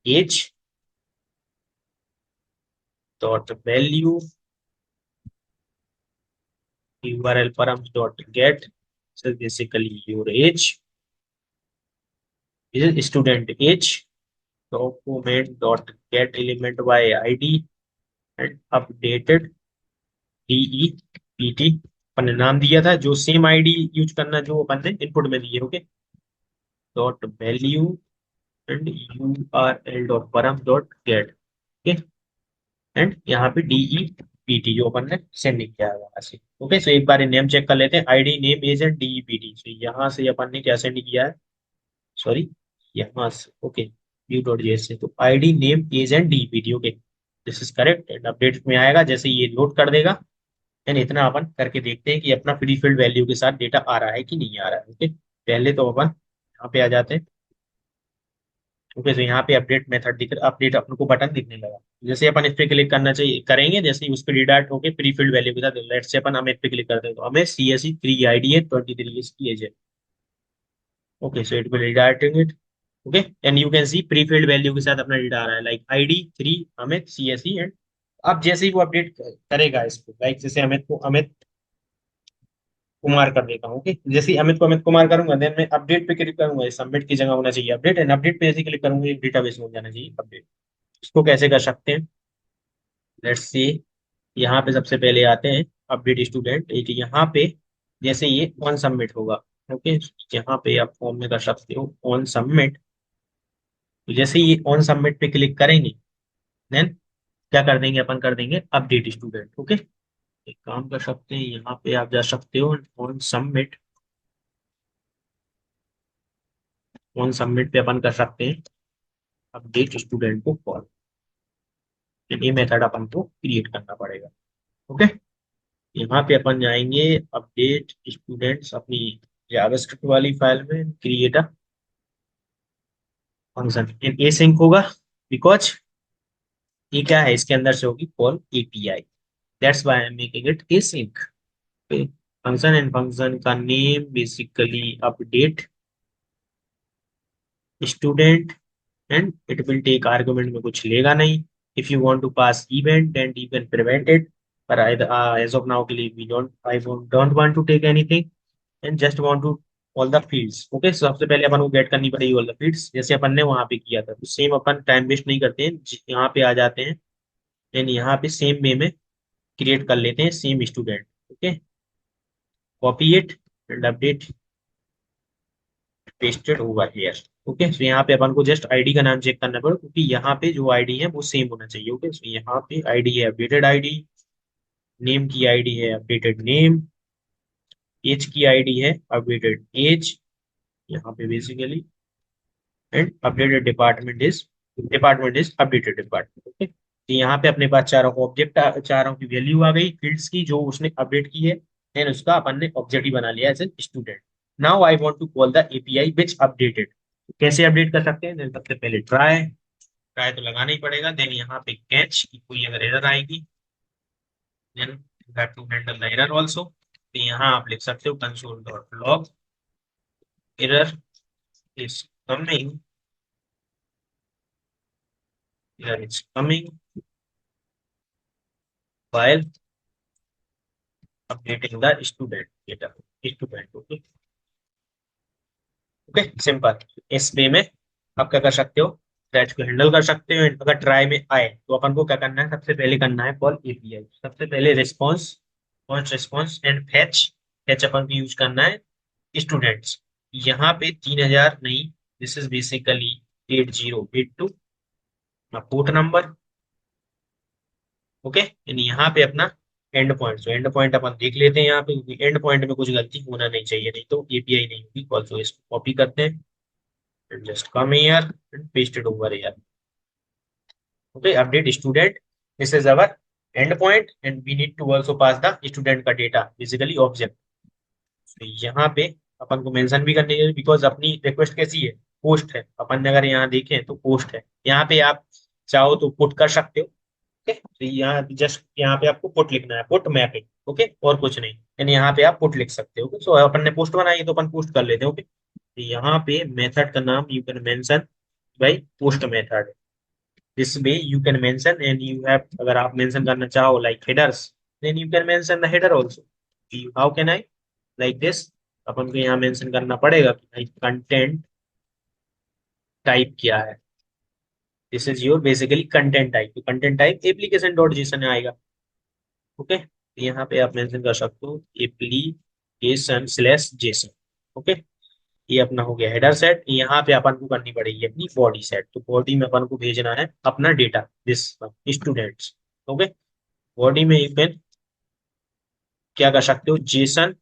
age dot value url params dot get, so basically your age is student age, document dot get element by id and updated dept, अपन ने नाम दिया था जो same ID use करना जो अपन ने इनपुट में दी है, okay. Dot value and you R L dot परम डॉट गेट, ओके, एंड यहाँ पे डीईपीटी जो अपन ने सेंड किया है वहां से, ओके। सो एक बार नेम चेक कर लेते हैं, आईडी नेम एज एंड डीईपीटी, सो यहाँ से अपन ने क्या सेंड किया है, सॉरी, यहाँ से, ओके, व्यू डॉट जेएस से, तो ID name age and DEPT, okay, this is correct. And update में आएगा जैसे ये लोड कर देगा, एंड इतना अपन करके देखते हैं कि अपना फ्री फील्ड वैल्यू के साथ डेटा आ रहा है कि नहीं आ रहा है, ओके। पहले तो अपन यहाँ पे आ जाते हैं, ओके। तो यहाँ पे अपडेट मेथड दिख रहा, अपडेट अपन को बटन दिखने लगा। जैसे अपन इस पे क्लिक करना चाहिए करेंगे, जैसे ही उस पर रिडायरेक्ट होके प्री फिल्ड वैल्यू के साथ, लेट से अपन हमें इस पे क्लिक करते हैं तो हमें सीएसई 3 आईडी है, 23 ईयर्स की एज है, okay. So it will redirecting it, okay, and you can see pre filled value के साथ अपना डेटा आ रहा है, like ID 3 Amit CSE, and अब जैसे ही वो अपडेट करेगा इसको, लाइक जैसे अमित को अमित कुमार कर देता हूँ, ओके। जैसे ही अमित को अमित कुमार करूंगा, देन मैं अपडेट पे क्लिक करूंगा, सबमिट की जगह होना चाहिए अपडेट, एंड अपडेट पे जैसे क्लिक करूंगा डेटाबेस में हो जाना चाहिए अपडेट। इसको कैसे कर सकते हैं, लेट्स सी, यहाँ पे सबसे पहले आते हैं अपडेट स्टूडेंट, एक यहाँ पे जैसे ये ऑन सबमिट होगा, ओके, यहाँ पे आप फॉर्म में कर सकते हो ऑन सबमिट। तो जैसे ये ऑन सबमिट पे क्लिक करेंगे, देन क्या कर देंगे अपन, कर देंगे अपडेट स्टूडेंट, ओके। एक काम कर सकते हैं, यहाँ पे आप जा सकते हो ऑन सबमिट, ऑन सबमिट पे अपन कर सकते हैं अपडेट स्टूडेंट को कॉल। ये मेथड अपन को क्रिएट करना पड़ेगा। ओके, यहाँ पे अपन जाएंगे अपडेट स्टूडेंट्स अपनी जावास्क्रिप्ट वाली फाइल में, create a function in async होगा, बिकॉज ये क्या है, इसके अंदर से होगी call API, that's why I am making it async. Function and function का name basically update student, and it will take argument में कुछ लेगा नहीं। If you want to pass event then you can prevent it, पर as of now के लिए we don't want to take anything and just want to all the fields. Okay, सबसे पहले अपन को गेट करनी पड़ेगी ऑल द फील्ड्स, जैसे अपन ने वहां पे किया था। तो सेम अपन टाइम वेस्ट नहीं करते हैं, यहाँ पे आ जाते हैं एंड यहाँ पे सेम वे में क्रिएट कर लेते हैं same student. Okay, copy it and update pasted over here. Okay, so यहाँ पे अपन को जस्ट आईडी का नाम चेक करना पड़ेगा, क्योंकि यहाँ पे जो आईडी है वो सेम होना चाहिए। ओके, सो यहाँ पे आईडी है अपडेटेड आईडी, नेम की आईडी है अपडेटेड नेम, एज की आईडी है अपडेटेड एज यहाँ पे basically, and updated department is updated department. Okay, तो यहाँ पे अपने पास चारों ऑब्जेक्ट, चारों की वैल्यू आ गई फील्ड्स की जो उसने अपडेट की है, देन उसका अपन ने ऑब्जेक्ट ही बना लिया as an student. Now I want to call the API which updated. कैसे अपडेट कर सकते हैं, देन सबसे पहले ट्राई, ट्राई तो लगाना ही पड़ेगा, देन यहाँ पे कैच की कोई अगर एरर आएगी then you have to handle the error also. तो यहाँ आप लिख सकते हो console dot log error is coming, error is coming while updating the student data, student. Okay, okay simple. इस वे में आप क्या कर सकते हो, थ्रेड्स को हैंडल कर सकते हो। अगर ट्राई में आए तो अपन को क्या करना है, सबसे पहले करना है कॉल एपीआई। सबसे पहले response, const response and fetch. Fetch अपन को यूज करना है स्टूडेंट्स, यहाँ पे 3000 नहीं, this is basically 8082 port number. Okay, यानी यहाँ पे अपना endpoint, so endpoint अपन देख लेते हैं यहाँ पे, क्योंकि एंड पॉइंट में कुछ गलती होना नहीं चाहिए, नहीं तो एपीआई नहीं होगी कॉल। सो इसको कॉपी करते हैं and just come here and paste it over here. Okay, update student, this is our endpoint and we need to also pass the student का data, basically object। तो यहाँ पे अपन को मेंशन भी करनी है, बिकॉज अपनी रिक्वेस्ट कैसी है, पोस्ट है। अपन ने अगर यहाँ देखें तो पोस्ट है, यहाँ पे आप चाहो तो पुट कर सकते हो। ओके, तो यहाँ जस्ट यहाँ पे आपको पुट लिखना है, पुट मैपिंग। ओके, और कुछ नहीं, यानी यहाँ पे आप पुट लिख सकते हो। सो अपन ने पोस्ट बनाई है तो अपन पोस्ट कर लेते हैं। ओके, तो यहाँ पे मेथड का नाम यू कैन मेंशन भाई post method, this way you can mention and you have, अगर आप मेंशन करना चाहो like headers, then you can mention the header also. How can I like this, अपन को यहाँ मेंशन करना पड़ेगा कि कंटेंट टाइप क्या है, this is your basically content type. तो content type application dot JSON आएगा। ओके, यहाँ पे आप मेंशन कर सकते हो एप्लीकेशन स्लैश जेसन। ओके, ये अपना हो गया हेडर सेट। यहाँ पे अपन को करनी पड़ेगी अपनी बॉडी सेट, तो बॉडी में अपन को भेजना है अपना data, this students. Okay, body में यू कैन क्या कर सकते हो, जेसन,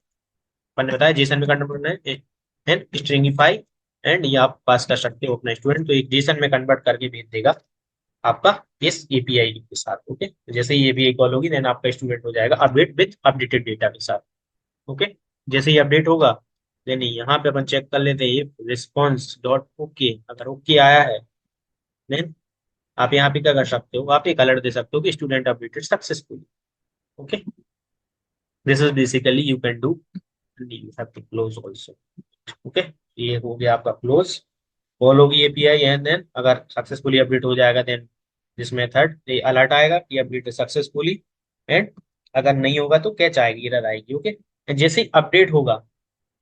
अपन ने बताया जेसन में करना पड़ना है एंड स्ट्रिंगिफाई, एंड ये आप पास कर सकते हो अपना स्टूडेंट, तो एक जेसन में कन्वर्ट करके भेज देगा आपका इस एपीआई के साथ। ओके, तो जैसे ही एपीआई कॉल होगी देन आपका स्टूडेंट हो जाएगा अपडेट विथ अपडेटेड डेटा के साथ। ओके, जैसे ही अपडेट होगा देन यहाँ पे अपन चेक कर लेते हैं रिस्पॉन्स डॉट ओके, अगर ओके आया है देन आप यहाँ पे क्या कर सकते हो, आप एक अलर्ट दे सकते हो कि student updated successfully. Okay, this is basically you can do, you have to close also. Okay, ये हो गया आपका क्लोज, कॉल होगी एपीआई एंड देन अगर सक्सेसफुली अपडेट हो जाएगा देन दिस मेथड ये अलर्ट आएगा कि अपडेट सक्सेसफुली, एंड अगर नहीं होगा तो कैच आएगी, एरर आएगी। ओके, जैसे ही अपडेट होगा,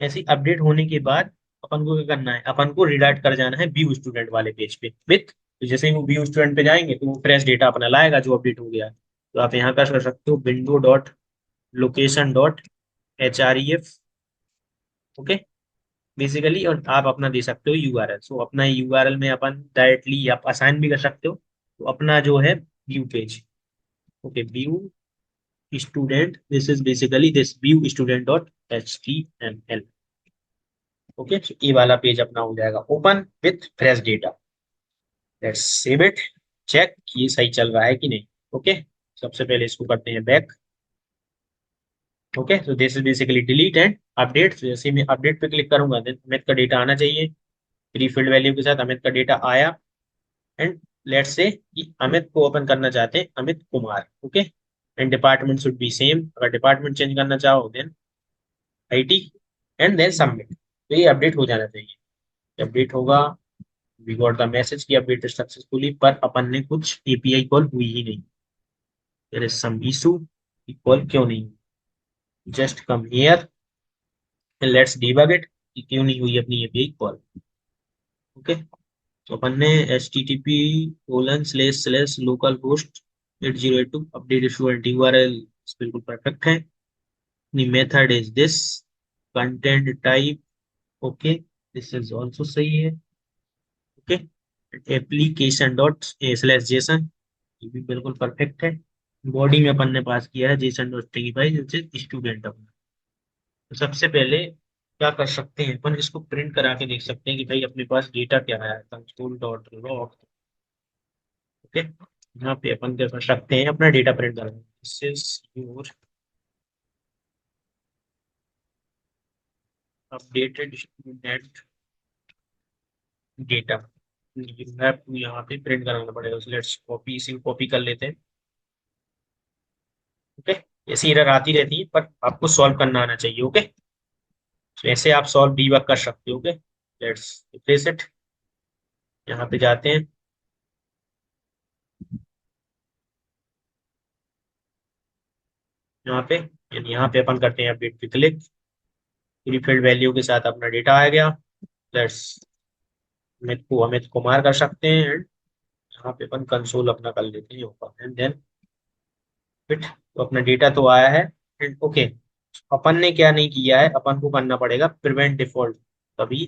ऐसे अपडेट होने के बाद अपन को क्या करना है, अपन को रिडायरेक्ट कर जाना है व्यू स्टूडेंट वाले पेज पे विथ, तो जैसे ही वो व्यू स्टूडेंट पे जाएंगे तो वो फ्रेश डेटा अपना लाएगा जो अपडेट हो गया है। तो आप यहाँ कर सकते हो window dot location dot HREF। Okay, basically, और आप अपना दे सकते हो यूआरएल, सो अपना यूआरएल में अपन डायरेक्टली आप असाइन भी कर सकते हो, तो अपना जो है view page. Okay, view student, this is basically this view student dot HTML। Okay, ये वाला पेज अपना हो जाएगा open with fresh data. Let's save it, check कि ये सही चल रहा है कि नहीं। ओके, सबसे पहले इसको करते हैं back. Okay, so this is basically delete and update. जैसे मैं अपडेट पे क्लिक करूंगा देन अमित का डेटा आना चाहिए। फ्री फील्ड वैल्यू के साथ अमित का डेटा आया। एंड लेट्स से कि अमित को ओपन करना चाहते हैं Amit Kumar. Okay, and department should be same. अगर डिपार्टमेंट चेंज करना चाहो then IT, and then submit. तो ये अपडेट हो जाना चाहिए। अपडेट होगा, वी गॉट द मैसेज की अपडेट सक्सेसफुली, पर अपन ने कुछ एपीआई कॉल हुई ही नहीं। There is some issue, call क्यों नहीं। Just come here and let's debug it कि क्यों नहीं हुई अपनी एपीआई कॉल। ओके, तो अपन ने http://localhost 8082 update issue and URL बिल्कुल परफेक्ट है। Method is this, content type okay, this is also सही है। Okay, application dot slash Jason, ये भी बिल्कुल परफेक्ट है। बॉडी में अपन ने पास किया है जेसन डॉट स्ट्रिंगिफाई स्टूडेंट अपना। तो सबसे पहले क्या कर सकते हैं अपन, इसको प्रिंट करा के देख सकते हैं कि भाई अपने पास डेटा क्या है, कंसोल डॉट लॉग। ओके, यहाँ पे अपन क्या कर सकते हैं, अपना डेटा प्रिंट करना। This is your updated student data, you have to यहाँ पे प्रिंट कराना पड़ेगा। लेट्स कॉपी, इसी कॉपी कर लेते हैं। ओके, ऐसी एरर आती रहती है पर आपको सॉल्व करना आना चाहिए। ओके, तो ऐसे आप सॉल्व डीबग कर सकते हो। Okay, let's replace it. यहाँ पे जाते हैं, यहाँ पे यहाँ पे अपन करते हैं अपडेट पे क्लिक। फील्ड वैल्यू के साथ अपना डेटा आ गया। लेट्स अमित कुमार कर सकते हैं। and यहाँ पे अपन कंसोल अपना कर लेते हैं ओपन एंड देन फिट। तो अपना डेटा तो आया है। एंड ओके, अपन ने क्या नहीं किया है, अपन को करना पड़ेगा प्रिवेंट डिफॉल्ट, तभी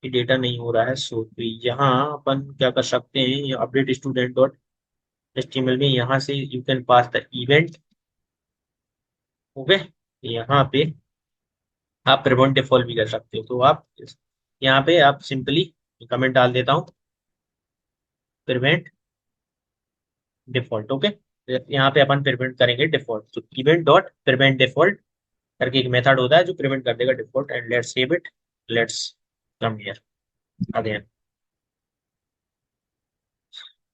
ये डेटा नहीं हो रहा है। सो तो यहाँ अपन क्या कर सकते हैं, अपडेट स्टूडेंट डॉट एचटीएमएल में यहाँ से you can pass the event. Okay, यहाँ पे आप प्रिवेंट डिफॉल्ट भी कर सकते हो। तो आप यहाँ पे आप सिंपली कमेंट डाल देता हूँ, प्रिवेंट डिफॉल्ट। ओके, यहाँ पे अपन प्रिवेंट करेंगे डिफॉल्ट। तो इवेंट डॉट प्रिवेंट डिफॉल्ट करके एक मेथड होता है जो प्रिवेंट कर देगा default. And let's save it, let's come here again.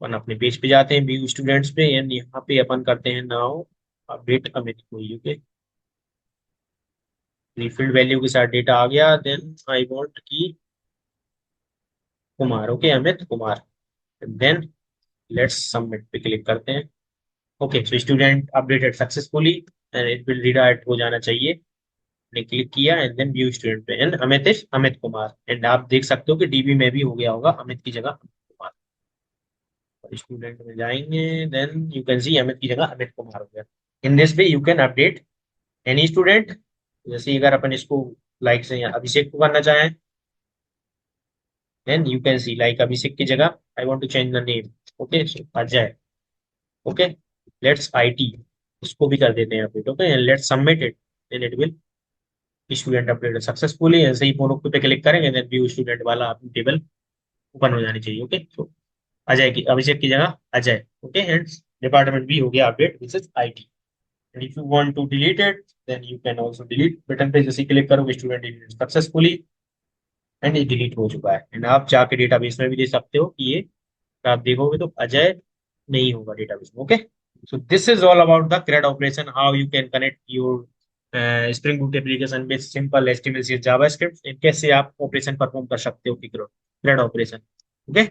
अपन अपने पेज पे जाते हैं, व्यू स्टूडेंट्स पे, एंड यहाँ पे अपन करते हैं नाउ अपडेट अमित को। ओके, फील्ड वैल्यू के साथ डेटा आ गया। देन आई वांट की Kumar. Okay, Amit Kumar. Then let's submit पे क्लिक करते हैं। Okay, so student updated successfully and it will redirect हो जाना चाहिए। ने क्लिक किया एंड देन व्यू स्टूडेंट पे, and Amit is Amit Kumar. And आप देख सकते हो कि डीबी में भी हो गया होगा अमित की जगह अमित कुमार। स्टूडेंट में जाएंगे, then you can see Amit की जगह अमित कुमार हो गया। In this way you can update any student. जैसे अगर अपन इसको लाइक से या अभिषेक को करना चाहें, then you can see like Abhishek की जगह I want to change the name. Okay, so Ajay. Okay, let's it, उसको भी कर देते हैं update. Okay, let's submit it, then it will student update successfully. ऐसे ही फोन पे क्लिक करेंगे देन व्यू स्टूडेंट वाला अपनी टेबल ओपन हो जानी चाहिए। ओके, तो अजय की, अभिषेक की जगह अजय। ओके, एंड डिपार्टमेंट भी हो गया update which is IT. And if you want to delete it then you can also delete button पे जैसे क्लिक करोगे स्टूडेंट डिलीट सक्सेसफुली, एंड ये डिलीट हो चुका है। एंड आप जाके डेटाबेस में भी देख सकते हो कि ये आप देखोगे तो अजय नहीं होगा डेटाबेस में। Okay, so this is all about the CRUD operation, how you can connect your Spring Boot application with simple HTML CSS JavaScript। कैसे आप ऑपरेशन परफॉर्म कर सकते हो कि CRUD ऑपरेशन। ओके,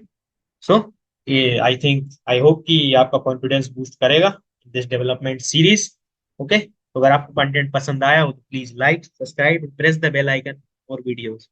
सो ये आई थिंक आई होप कि आपका confidence boost करेगा दिस डेवलपमेंट सीरीज। ओके, तो अगर आपको कंटेंट पसंद आया हो तो please like, subscribe, press the bell icon for videos.